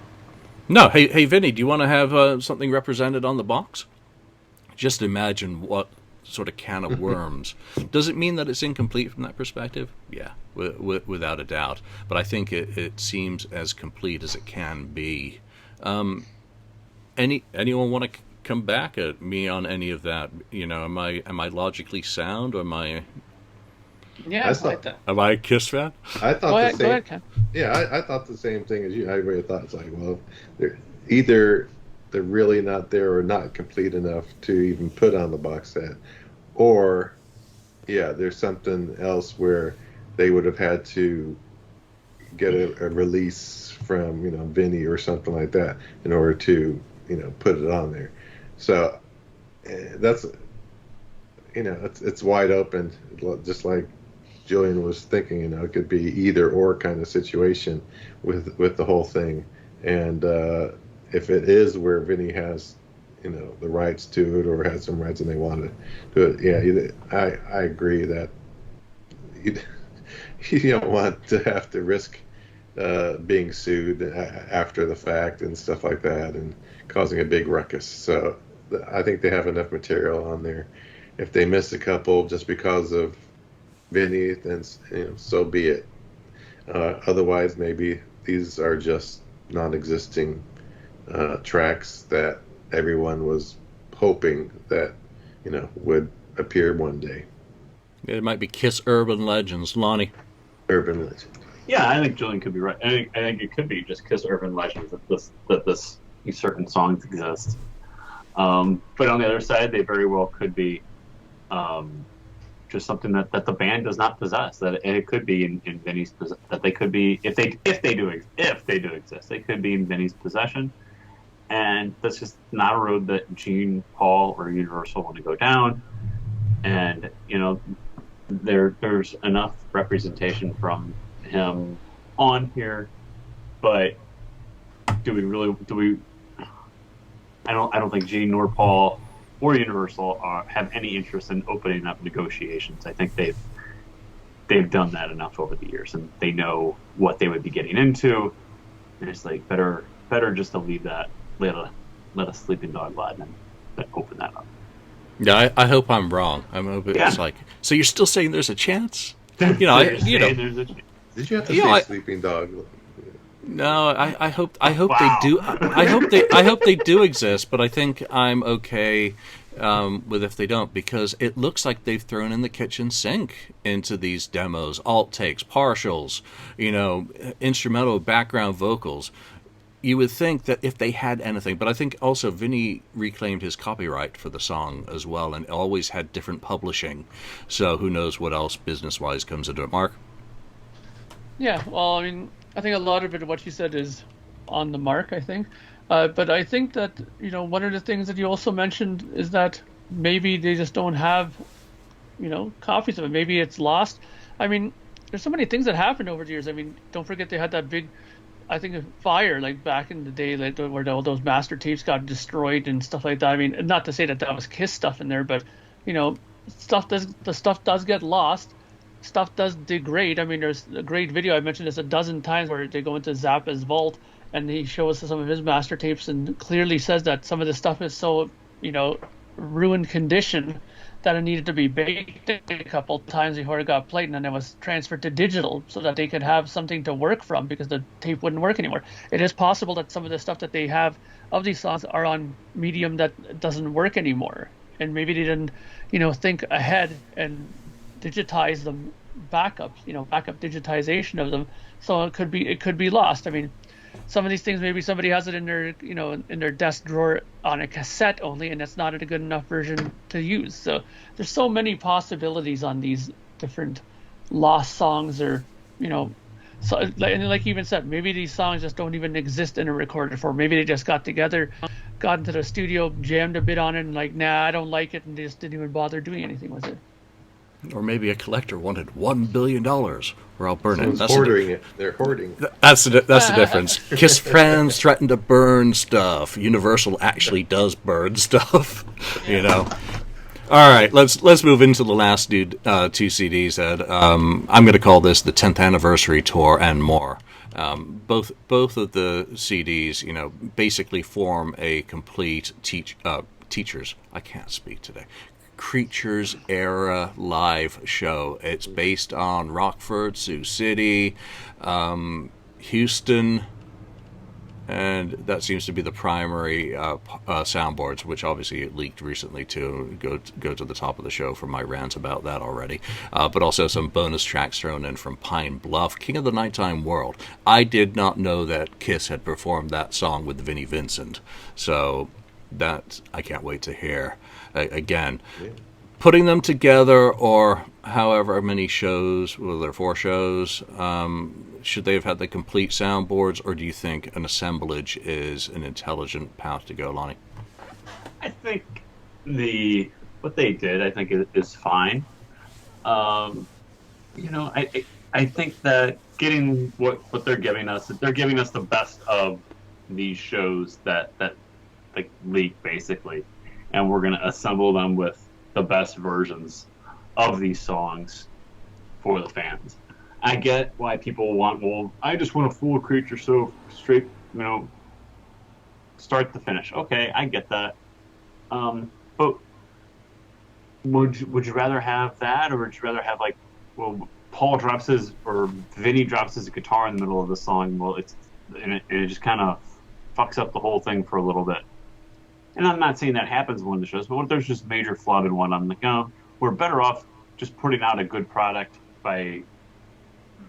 No, hey, Vinny, do you want to have something represented on the box? Just imagine what sort of can of worms. Does it mean that it's incomplete from that perspective? Yeah, without a doubt. But I think it seems as complete as it can be. Anyone want to come back at me on any of that? Am I logically sound, or am I? Yeah, I like that. Am I a Kiss fan? I thought go ahead, Ken. Yeah, I thought the same thing as you. I really thought it's like, well, they're really not there or not complete enough to even put on the box set, or there's something else where they would have had to get a release from Vinny or something like that in order to put it on there. So that's it's wide open, just like Julian was thinking, it could be either or kind of situation with the whole thing. And if it is where Vinny has, the rights to it, or has some rights and they want to do it, I agree that you don't want to have to risk being sued after the fact and stuff like that and causing a big ruckus. So I think they have enough material on there. If they miss a couple just because of Vinny, then so be it. Otherwise, maybe these are just non-existing tracks that everyone was hoping that would appear one day. It might be Kiss Urban Legends. Lonnie. Urban legend. Yeah, I think Julian could be right. I think it could be just Kiss Urban Legends that these certain songs exist. But on the other side, they very well could be just something that the band does not possess. That it could be in Vinny's that they could be if they do exist, they could be in Vinny's possession. And that's just not a road that Gene, Paul, or Universal want to go down. And there's enough representation from him on here, but do we? I don't think Gene nor Paul or Universal have any interest in opening up negotiations. I think they've done that enough over the years, and they know what they would be getting into. And it's like better just to leave that, let a sleeping dog lie than open that up. Yeah, I hope I'm wrong. I'm hoping it's like. So you're still saying there's a chance? There's a chance. Did you have to say sleeping dog? No, I hope they do. I hope they do exist, but I think I'm okay with if they don't, because it looks like they've thrown in the kitchen sink into these demos, alt takes, partials, instrumental background vocals. You would think that if they had anything, but I think also Vinny reclaimed his copyright for the song as well, and always had different publishing. So who knows what else business-wise comes into it, Mark? Yeah, well, I mean, I think a lot of it, what you said, is on the mark, I think. But I think that, one of the things that you also mentioned is that maybe they just don't have, copies of it. Maybe it's lost. I mean, there's so many things that happened over the years. I mean, don't forget they had that big, I think, a fire, like back in the day, like where all those master tapes got destroyed and stuff like that. I mean, not to say that was Kiss stuff in there, but, the stuff does get lost. Stuff does degrade. I mean, there's a great video, I mentioned this a dozen times, where they go into Zappa's vault and he shows us some of his master tapes and clearly says that some of the stuff is so, ruined condition that it needed to be baked a couple times before it got played, and then it was transferred to digital so that they could have something to work from, because the tape wouldn't work anymore. It is possible that some of the stuff that they have of these songs are on medium that doesn't work anymore, and maybe they didn't, think ahead and digitize them backup digitization of them, so it could be lost. I mean, some of these things, maybe somebody has it in their in their desk drawer on a cassette only, and it's not a good enough version to use. So there's so many possibilities on these different lost songs, or so, and like you even said, maybe these songs just don't even exist in a recorded form. Maybe they just got together, got into the studio, jammed a bit on it, and like, nah, I don't like it, and they just didn't even bother doing anything with it. Or maybe a collector wanted $1 billion, or I'll burn it. That's hoarding it. They're hoarding. That's the difference. Kiss fans threaten to burn stuff. Universal actually does burn stuff. All right, let's move into the last two CDs, Ed. I'm going to call this the 10th anniversary tour and more. Both of the CDs, basically form a complete teachers. I can't speak today. Creatures era live show. It's based on Rockford, Sioux City, Houston, and that seems to be the primary soundboards, which obviously it leaked recently to go to the top of the show for my rant about that already. But also some bonus tracks thrown in from Pine Bluff, King of the Nighttime World. I did not know that Kiss had performed that song with Vinnie Vincent, so that I can't wait to hear. Again, putting them together, or however many shows, well, there are 4 shows, should they have had the complete soundboards, or do you think an assemblage is an intelligent path to go, Lonnie? I think what they did, I think, is fine. I think that getting what they're giving us, they're giving us the best of these shows that like leak, basically, and we're going to assemble them with the best versions of these songs for the fans. I get why people want, I just want a full Creature so straight, start to finish. Okay, I get that. But would you rather have that, or would you rather have, like, Paul drops his, or Vinny drops his guitar in the middle of the song? Well, it just kind of fucks up the whole thing for a little bit. And I'm not saying that happens in one of the shows, but what if there's just major flub in one? I'm like, no, we're better off just putting out a good product by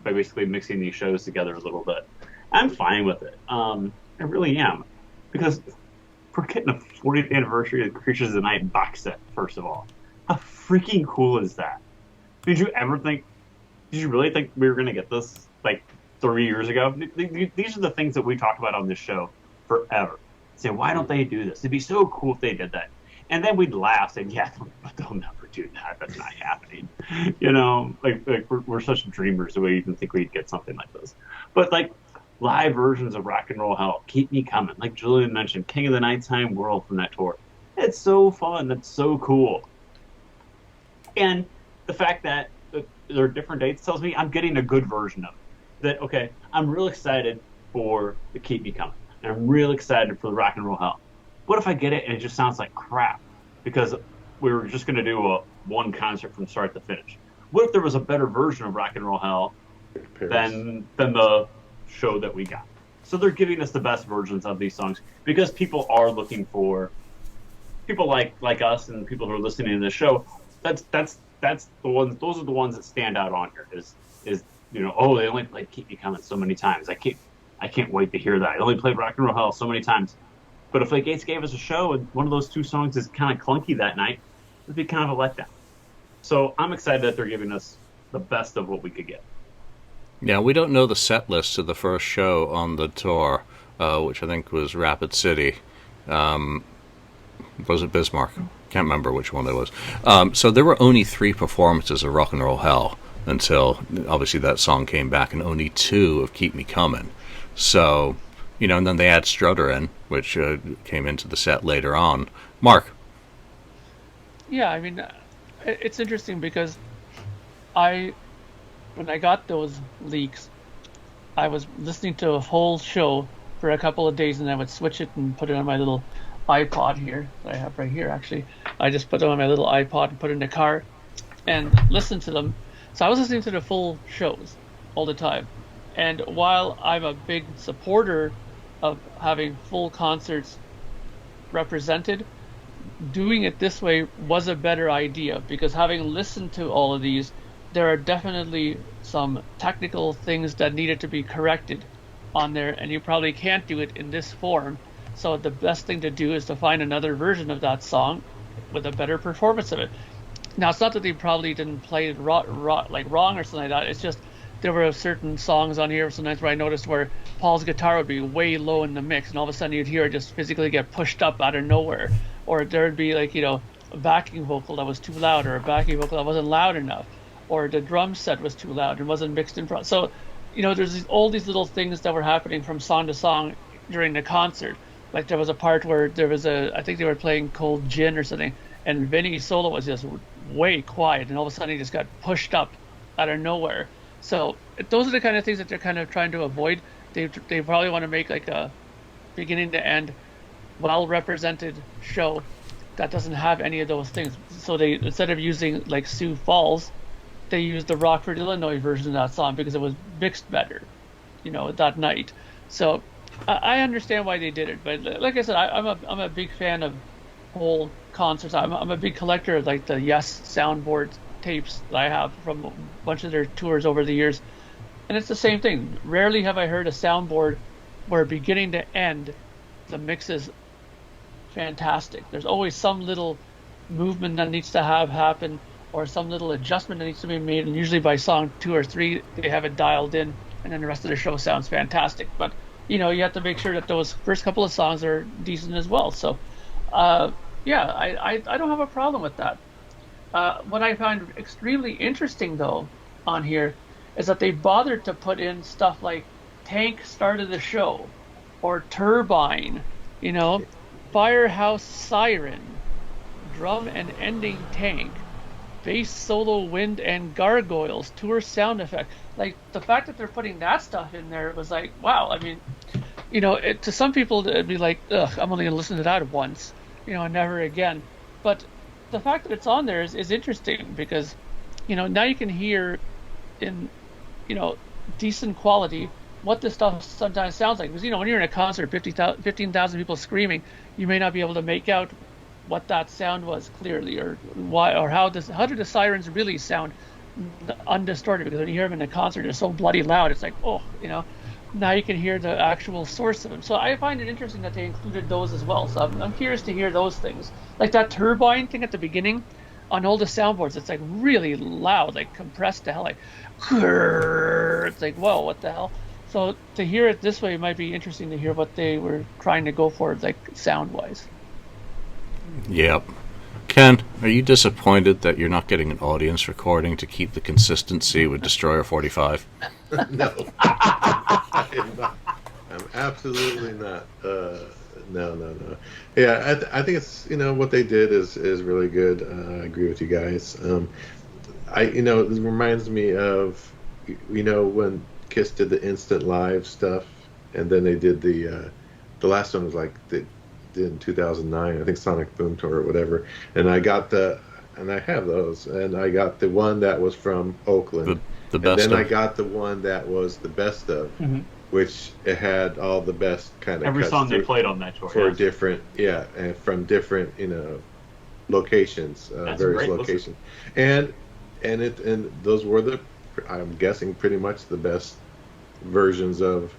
basically mixing these shows together a little bit. I'm fine with it. I really am, because we're getting a 40th anniversary of Creatures of the Night box set. First of all, how freaking cool is that? Did you really think we were going to get this like 3 years ago? These are the things that we talk about on this show forever. Say, why don't they do this? It'd be so cool if they did that. And then we'd laugh and yeah, but they'll never do that. That's not happening. You know, like we're such dreamers that we even think we'd get something like this. But like live versions of Rock and Roll Hell, Keep Me Coming, like Julian mentioned, King of the Nighttime World from that tour. It's so fun. That's so cool. And the fact that there are different dates tells me I'm getting a good version of it. That, okay, I'm real excited for the Keep Me Coming. And I'm real excited for the Rock and Roll Hell. What if I get it and it just sounds like crap? Because we were just going to do one concert from start to finish. What if there was a better version of Rock and Roll Hell than the show that we got? So they're giving us the best versions of these songs because people are looking for people like us and people who are listening to the show. That's the ones. Those are the ones that stand out on here. Is you know, oh, they only played Keep Me Coming so many times. I can't wait to hear that. I only played Rock and Roll Hell so many times. But if Gates gave us a show and one of those two songs is kind of clunky that night, it'd be kind of a letdown. So I'm excited that they're giving us the best of what we could get. Yeah, we don't know the set list of the first show on the tour, which I think was Rapid City. Was it Bismarck? Can't remember which one it was. So there were only 3 performances of Rock and Roll Hell until, obviously, that song came back, and only 2 of Keep Me Coming. So, you know, and then they add Strutter in, which came into the set later on. Mark? Yeah, I mean, it's interesting because when I got those leaks, I was listening to a whole show for a couple of days, and I would switch it and put it on my little iPod here that I have right here, actually. I just put it on my little iPod and put it in the car and listen to them. So I was listening to the full shows all the time. And while I'm a big supporter of having full concerts represented, doing it this way was a better idea, because having listened to all of these, there are definitely some technical things that needed to be corrected on there, and you probably can't do it in this form. So the best thing to do is to find another version of that song with a better performance of it. Now, it's not that they probably didn't play it wrong or something like that. It's just there were certain songs on here sometimes where I noticed where Paul's guitar would be way low in the mix, and all of a sudden you'd hear it just physically get pushed up out of nowhere. Or there'd be like, you know, a backing vocal that was too loud, or a backing vocal that wasn't loud enough, or the drum set was too loud and wasn't mixed in front. So, you know, there's all these little things that were happening from song to song during the concert. Like there was a part where I think they were playing Cold Gin or something, and Vinny's solo was just way quiet, and all of a sudden he just got pushed up out of nowhere. So those are the kind of things that they're kind of trying to avoid. They probably want to make like a beginning to end, well-represented show that doesn't have any of those things. So they, instead of using like Sioux Falls, they used the Rockford, Illinois version of that song because it was mixed better, you know, that night. So I understand why they did it, but like I said, I'm a big fan of whole concerts. I'm a big collector of like the Yes soundboard tapes that I have from a bunch of their tours over the years, and it's the same thing. Rarely have I heard a soundboard where beginning to end the mix is fantastic. There's always some little movement that needs to happen, or some little adjustment that needs to be made, and usually by song 2 or 3 they have it dialed in, and then the rest of the show sounds fantastic. But you know, you have to make sure that those first couple of songs are decent as well. So yeah, I don't have a problem with that. What I find extremely interesting, though, on here is that they bothered to put in stuff like Tank started the show, or Turbine, you know, Firehouse Siren, Drum and Ending Tank, Bass Solo Wind and Gargoyles, Tour Sound Effect. Like, the fact that they're putting that stuff in there was like, wow. I mean, you know, to some people it'd be like, ugh, I'm only going to listen to that once, you know, and never again. But the fact that it's on there is interesting because, you know, now you can hear in, you know, decent quality what this stuff sometimes sounds like. Because, when you're in a concert, 15,000 people screaming, you may not be able to make out what that sound was clearly, or why, or how do the sirens really sound undistorted? Because when you hear them in a concert, they're so bloody loud. It's like, now you can hear the actual source of them. So I find it interesting that they included those as well. So I'm curious to hear those things, like that turbine thing at the beginning. On all the soundboards, it's like really loud, like compressed to hell, like it's like, whoa, what the hell? So to hear it this way might be interesting to hear what they were trying to go for, like sound wise. Yep. Ken, are you disappointed that you're not getting an audience recording to keep the consistency with Destroyer 45? No, I am not. I'm absolutely not. No. Yeah, I think it's what they did is really good. I agree with you guys. It reminds me of when Kiss did the instant live stuff, and then they did the last one was like they did in 2009, I think, Sonic Boom Tour or whatever. And I have those, and I got the one that was from Oakland, the best. And then of. I got the one that was the best of. Mm-hmm. Which it had all the best kind of every cuts song they played on that tour for different, and from different locations, various locations, and those were I'm guessing pretty much the best versions of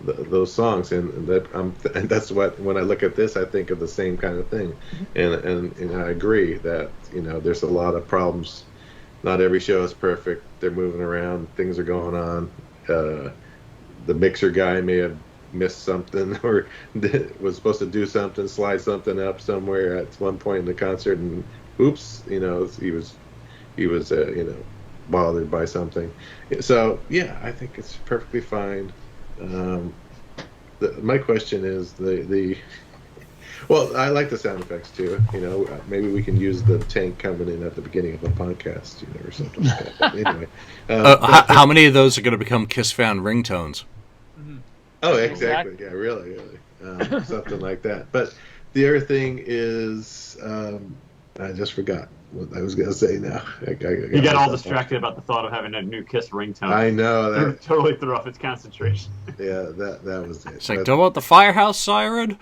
those songs, and that's what, when I look at this, I think of the same kind of thing, and I agree that there's a lot of problems. Not every show is perfect. They're moving around, things are going on. The mixer guy may have missed something, or was supposed to do something, slide something up somewhere at one point in the concert, and oops, he was bothered by something. So yeah, I think it's perfectly fine. My question is well, I like the sound effects too. Maybe we can use the tank coming in at the beginning of a podcast, or something like that. But anyway, how many of those are going to become KissFAQ ringtones? Oh, exactly. Yeah, really. Something like that. But the other thing is, I just forgot what I was going to say now. You got all distracted about the thought of having a new Kiss ringtone. I know. That totally threw off its concentration. Yeah, that was it. It's like, do you want the firehouse siren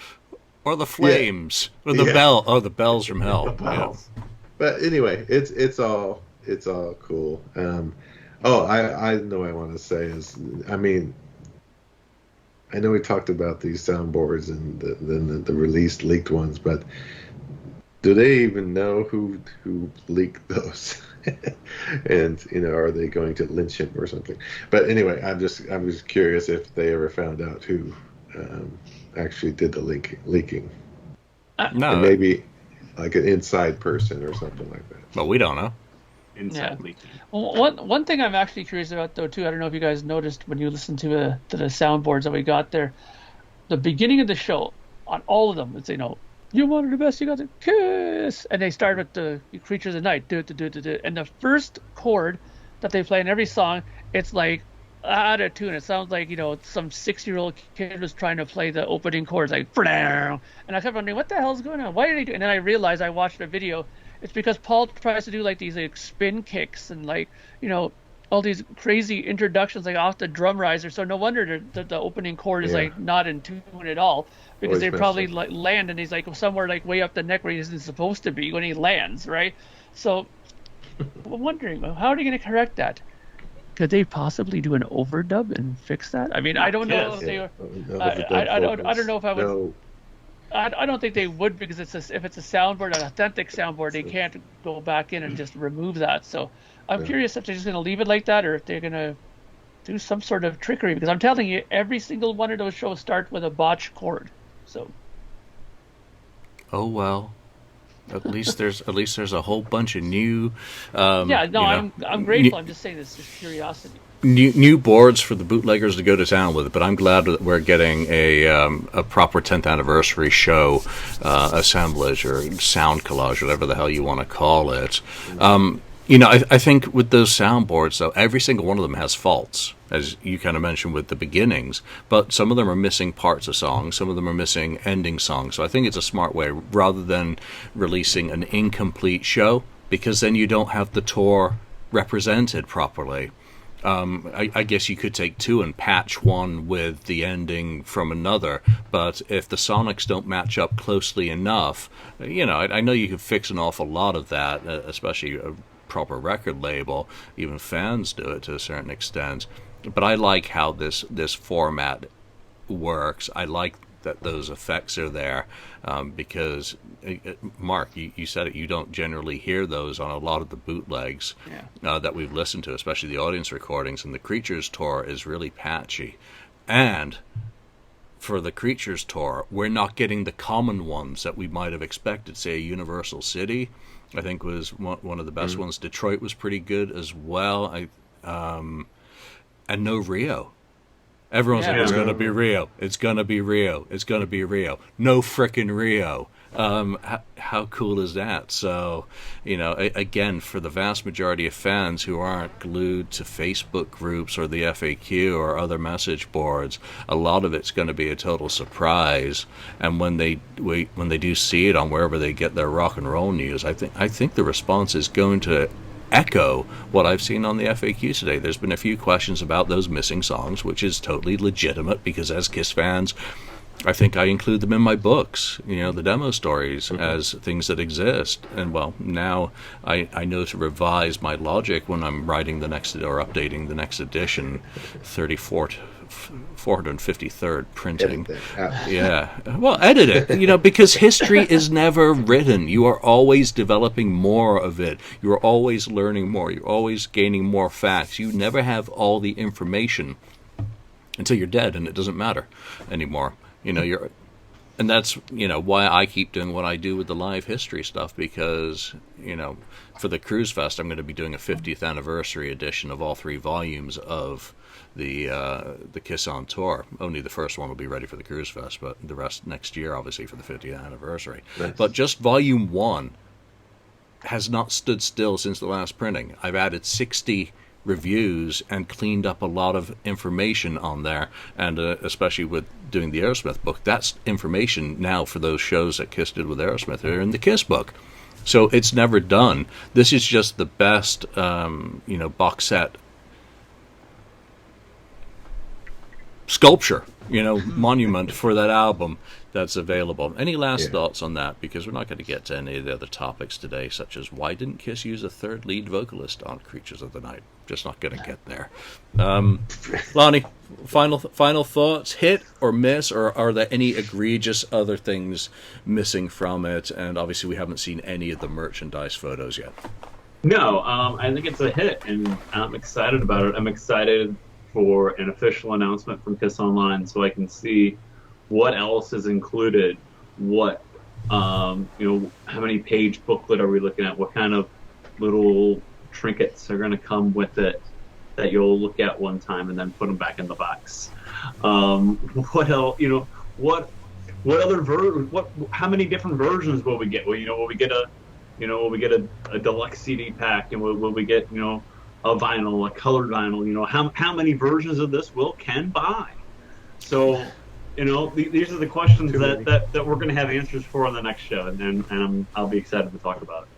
or the flames or the bell? Oh, the bells from hell. The bells. Yeah. But anyway, it's all cool. I know what I want to say is, I know we talked about these soundboards and the released leaked ones, but do they even know who leaked those? And are they going to lynch him or something? But anyway, I was curious if they ever found out who actually did the leaking. No, and maybe like an inside person or something like that. But we don't know. Inside leaking. Well, one thing I'm actually curious about, though, too, I don't know if you guys noticed when you listened to the soundboards that we got there, the beginning of the show, on all of them, it's, you wanted the best, you got the Kiss, and they start with the Creatures of the Night, and the first chord that they play in every song, it's like out of tune. It sounds like, some 6-year-old kid was trying to play the opening chords, like, and I kept wondering, what the hell's going on? Why did he do it? And then I realized, I watched a video. It's because Paul tries to do like these spin kicks and all these crazy introductions like off the drum riser. So no wonder the opening chord is like not in tune at all, because Always they probably land and he's like somewhere like way up the neck where he isn't supposed to be when he lands, right? So I'm wondering, how are they going to correct that? Could they possibly do an overdub and fix that? I mean, I don't know if they were. I don't know if I would. No. I don't think they would, because if it's a soundboard, an authentic soundboard, they can't go back in and just remove that. So I'm curious if they're just going to leave it like that, or if they're going to do some sort of trickery. Because I'm telling you, every single one of those shows start with a botched chord. So. Oh well. At least there's a whole bunch of new. I'm grateful. I'm just saying this is curiosity. New boards for the bootleggers to go to town with it, but I'm glad that we're getting a proper 10th anniversary show assemblage or sound collage, whatever the hell you want to call it. I think with those soundboards, though, every single one of them has faults, as you kind of mentioned with the beginnings, but some of them are missing parts of songs, some of them are missing ending songs. So I think it's a smart way, rather than releasing an incomplete show, because then you don't have the tour represented properly. I guess you could take two and patch one with the ending from another, but if the sonics don't match up closely enough, I know you can fix an awful lot of that, especially a proper record label. Even fans do it to a certain extent. But I like how this format works. I like that those effects are there, because Mark, you said it, you don't generally hear those on a lot of the bootlegs that we've listened to, especially the audience recordings, and the Creatures tour is really patchy. And for the Creatures tour, we're not getting the common ones that we might have expected. Say Universal City, I think, was one of the best ones. Detroit was pretty good as well. And no Rio. Everyone's like, it's going to be Rio. It's going to be Rio. It's going to be Rio. No frickin' Rio. How cool is that? So, again, for the vast majority of fans who aren't glued to Facebook groups or the FAQ or other message boards, a lot of it's going to be a total surprise. And when they do see it on wherever they get their rock and roll news, I think the response is going to echo what I've seen on the FAQ today. There's been a few questions about those missing songs, which is totally legitimate, because as Kiss fans, I think I include them in my books, the demo stories, as things that exist. And well, now I know to revise my logic when I'm writing the next or updating the next edition, 453rd printing. Yeah. Well, edit it, because history is never written. You are always developing more of it. You are always learning more. You're always gaining more facts. You never have all the information until you're dead, and it doesn't matter anymore. And that's, why I keep doing what I do with the live history stuff, because, for the Cruise Fest, I'm going to be doing a 50th anniversary edition of all 3 volumes of the Kiss on Tour. Only the first one will be ready for the Cruise Fest, but the rest next year, obviously, for the 50th anniversary. Nice. But just volume 1 has not stood still since the last printing. I've added 60 reviews and cleaned up a lot of information on there, and especially with doing the Aerosmith book, that's information now for those shows that Kiss did with Aerosmith are in the Kiss book. So it's never done. This is just the best box set sculpture, monument for that album that's available. Any last thoughts on that? Because we're not going to get to any of the other topics today, such as why didn't Kiss use a third lead vocalist on Creatures of the Night? Just not going to get there. Lonnie, final thoughts, hit or miss, or are there any egregious other things missing from it? And obviously we haven't seen any of the merchandise photos yet. No, I think it's a hit, and I'm excited about it. I'm excited for an official announcement from Kiss Online, so I can see what else is included, what, how many page booklet are we looking at, what kind of little trinkets are going to come with it that you'll look at one time and then put them back in the box. What else, what other how many different versions will we get? Well, will we get a deluxe CD pack, and will we get, a vinyl, a colored vinyl, how many versions of this will Ken buy? So, these are the questions that we're going to have answers for on the next show, and I'll be excited to talk about it.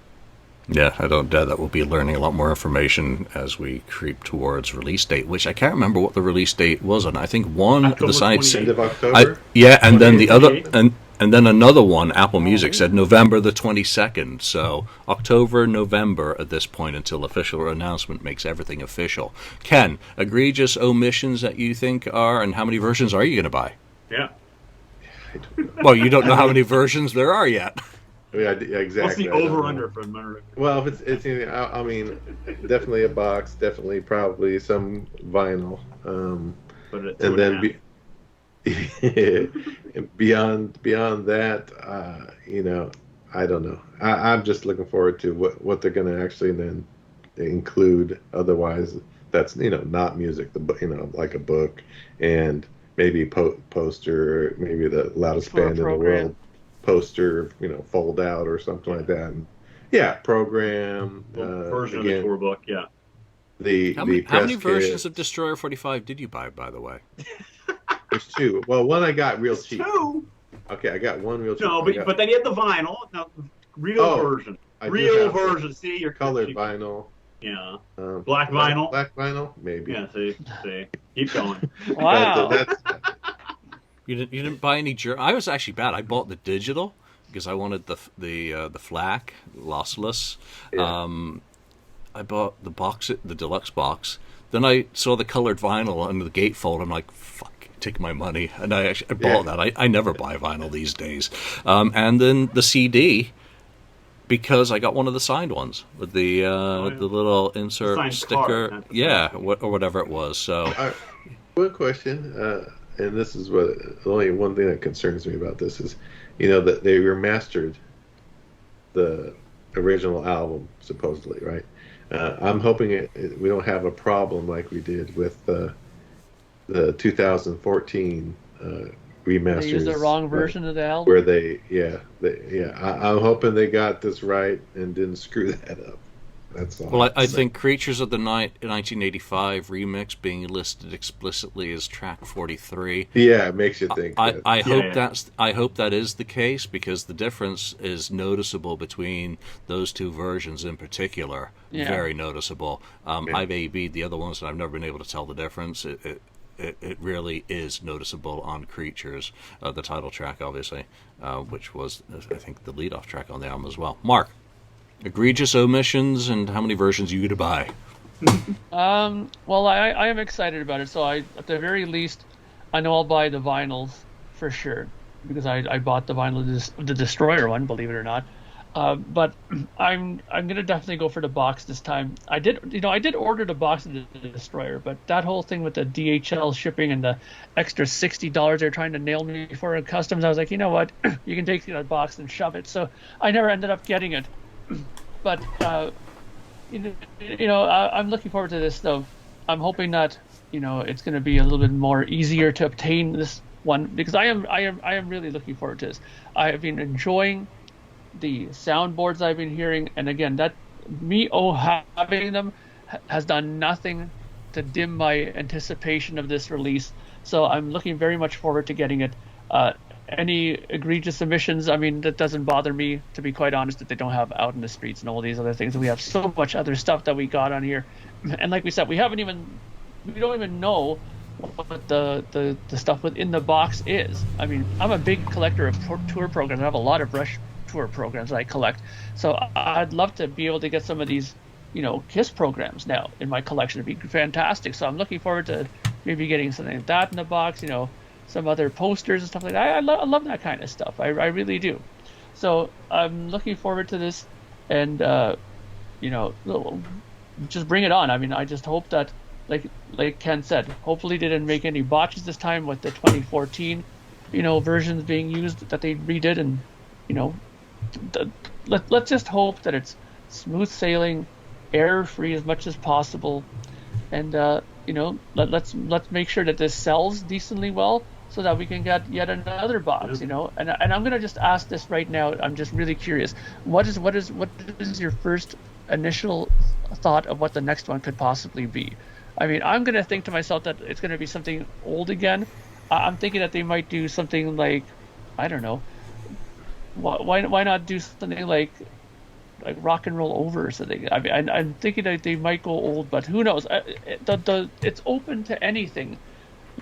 Yeah, I don't doubt that we'll be learning a lot more information as we creep towards release date, which I can't remember what the release date was on. I think one of the sites, end of October. And then the other, and then another one, Apple Music said November the 22nd. So October, November at this point until official announcement makes everything official. Ken, egregious omissions that you think are, and how many versions are you going to buy? Yeah. Well, you don't know how many versions there are yet. Yeah, exactly. What's the over/under for America? Well, if it's I mean, definitely a box, definitely probably some vinyl, and then beyond that, I don't know. I'm just looking forward to what they're going to actually then include. Otherwise, that's not music, like a book and maybe poster, maybe the loudest band in the world poster, fold out or something like that. And program version of the tour book. Yeah. How many versions of Destroyer 45 did you buy, by the way? There's 2. Well, one I got real cheap. 2. Okay, I got one real cheap. No, but then you had the vinyl. No, real version. Real version. See, your colored vinyl. Yeah. Black vinyl. Black vinyl, maybe. Yeah. See. Keep going. Wow. That's You didn't buy any I was actually bad. I bought the digital because I wanted the FLAC lossless. yeah. I bought the deluxe box. Then I saw the colored vinyl under the gatefold. I'm like, fuck, take my money. And I bought that. I never buy vinyl these days. And then the CD, because I got one of the signed ones with the little insert signed sticker. card, or whatever it was. So One question, and this is what the only one thing that concerns me about this is, that they remastered the original album supposedly, right? I'm hoping we don't have a problem like we did with the 2014 remasters. They used the wrong version of the album. Where I'm hoping they got this right and didn't screw that up. That's all. Well, I think Creatures of the Night 1985 remix being listed explicitly as track 43. Yeah, it makes you think. I hope that is the case, because the difference is noticeable between those two versions in particular. Yeah. Very noticeable. I've AB'd the other ones and I've never been able to tell the difference. It really is noticeable on Creatures, the title track, obviously, which was, I think, the lead-off track on the album as well. Mark, egregious omissions and how many versions you to buy? Well, I am excited about it. So at the very least, I know I'll buy the vinyls for sure, because I bought the vinyl of the Destroyer one, believe it or not. But I'm gonna definitely go for the box this time. I did order the box of the Destroyer, but that whole thing with the DHL shipping and the extra $60 they're trying to nail me for in customs, I was like, you know what, you can take that box and shove it. So I never ended up getting it. But I'm looking forward to this though. I'm hoping that it's going to be a little bit more easier to obtain this one, because I am really looking forward to this. I have been enjoying the soundboards I've been hearing, and again, that having them has done nothing to dim my anticipation of this release. So I'm looking very much forward to getting it. Any egregious omissions, I mean, that doesn't bother me, to be quite honest, that they don't have out in the streets and all these other things. We have so much other stuff that we got on here, and like we said, we don't even know what the stuff within the box is. I mean, I'm a big collector of tour programs. I have a lot of Rush tour programs that I collect, so I'd love to be able to get some of these Kiss programs now in my collection. It'd be fantastic. So I'm looking forward to maybe getting something like that in the box, some other posters and stuff like that. I love that kind of stuff. I really do. So I'm looking forward to this, and just bring it on. I mean, I just hope that, like Ken said, hopefully they didn't make any botches this time with the 2014 versions being used, that they redid, and let's just hope that it's smooth sailing, error free as much as possible, and let's make sure that this sells decently well, so that we can get yet another box. And I'm gonna just ask this right now. I'm just really curious. What is your first initial thought of what the next one could possibly be? I mean, I'm gonna think to myself that it's gonna be something old again. I'm thinking that they might do something like, I don't know, why not do something like Rock and Roll Over or something? I mean, I'm thinking that they might go old, but who knows? It's open to anything,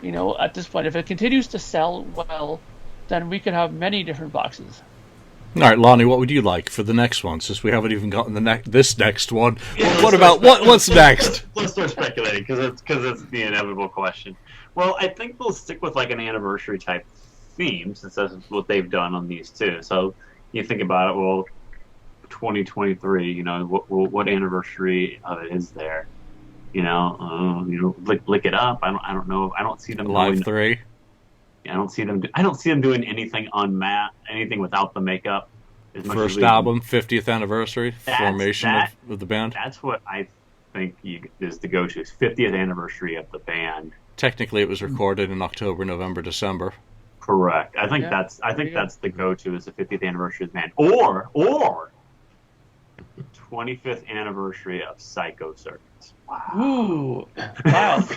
at this point. If it continues to sell well, then we could have many different boxes. All right, Lonnie, what would you like for the next one, since we haven't even gotten this next one? Yeah, what's next? Let's start speculating, because it's the inevitable question. Well, I think they'll stick with like an anniversary type theme, since that's what they've done on these two. So you think about it, well, 2023, what anniversary of it is there? Lick it up. I don't know. I don't see them Live doing 3. I don't see them doing anything on anything without the makeup. First album, 50th anniversary formation of the band. That's what I think is the go-to. 50th anniversary of the band. Technically, it was recorded in October, November, December. Correct. I think that's the go-to, is the 50th anniversary of the band, or 25th anniversary of Psycho Circus. Ooh, wow!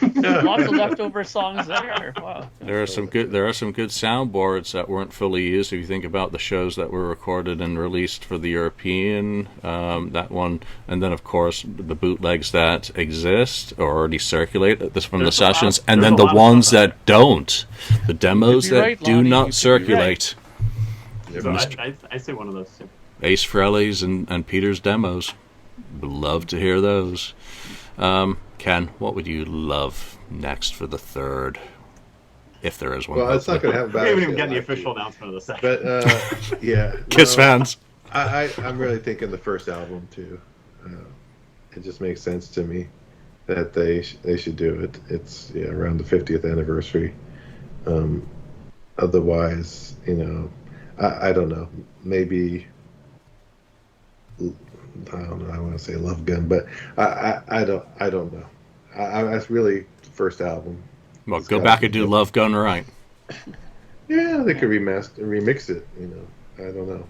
Lots of leftover songs there. Wow. There are some good soundboards that weren't fully used. If you think about the shows that were recorded and released for the European, that one, and then of course the bootlegs that exist or already circulate from the sessions, and then the ones that don't, the demos that do not circulate. So I say one of those two. Ace Frehley's and Peter's demos. Would love to hear those. Ken, what would you love next for the third? If there is one. Well, it's not going to happen. We haven't even gotten the official announcement of the second. But, yeah. Kiss fans. I'm really thinking the first album, too. It just makes sense to me that they should do it. It's around the 50th anniversary. Otherwise, I don't know. Maybe... I don't know. I want to say Love Gun, but I don't know. That's really the first album. Well, go back and do Love Gun right. Yeah, they could remix it. I don't know.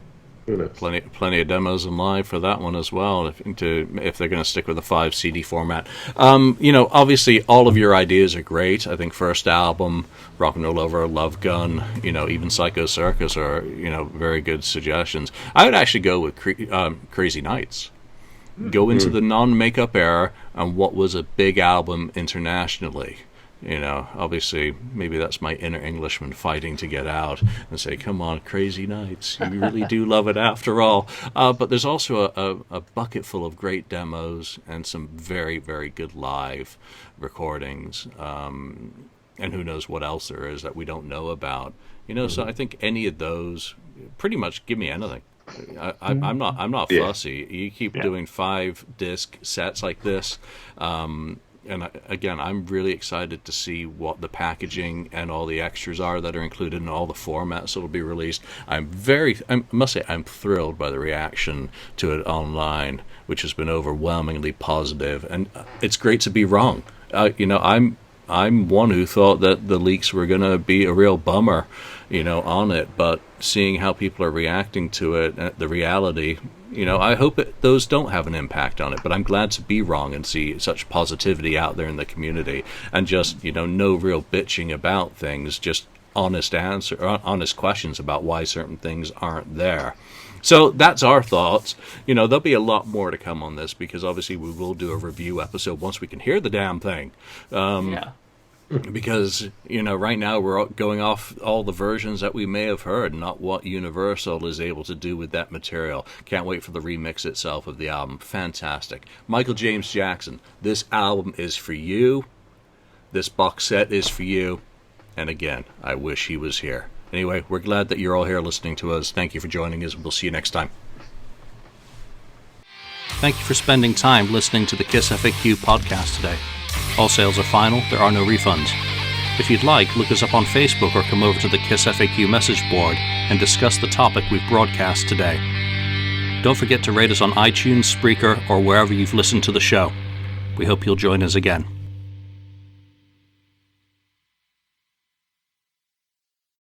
Who knows? Plenty of demos and live for that one as well. If they're going to stick with the 5 CD format, obviously all of your ideas are great. I think first album, Rock and Roll Over, Love Gun, even Psycho Circus are very good suggestions. I would actually go with Crazy Nights. Go into the non-makeup era and what was a big album internationally. Obviously, maybe that's my inner Englishman fighting to get out and say, come on, Crazy Nights, you really do love it after all. But there's also a bucket full of great demos and some very, very good live recordings. And who knows what else there is that we don't know about. So I think any of those, pretty much give me anything. I'm not fussy. You keep doing 5-disc sets like this. And again, I'm really excited to see what the packaging and all the extras are that are included in all the formats that will be released. I must say, I'm thrilled by the reaction to it online, which has been overwhelmingly positive. And it's great to be wrong. I'm one who thought that the leaks were going to be a real bummer, on it. But seeing how people are reacting to it, the reality, I hope those don't have an impact on it. But I'm glad to be wrong and see such positivity out there in the community, and just no real bitching about things, just honest questions about why certain things aren't there. So that's our thoughts. There'll be a lot more to come on this, because obviously we will do a review episode once we can hear the damn thing. Because, right now we're going off all the versions that we may have heard, not what Universal is able to do with that material. Can't wait for the remix itself of the album. Fantastic. Michael James Jackson, this album is for you. This box set is for you. And again, I wish he was here. Anyway, we're glad that you're all here listening to us. Thank you for joining us. We'll see you next time. Thank you for spending time listening to the KissFAQ podcast today. All sales are final. There are no refunds. If you'd like, look us up on Facebook or come over to the KissFAQ message board and discuss the topic we've broadcast today. Don't forget to rate us on iTunes, Spreaker, or wherever you've listened to the show. We hope you'll join us again.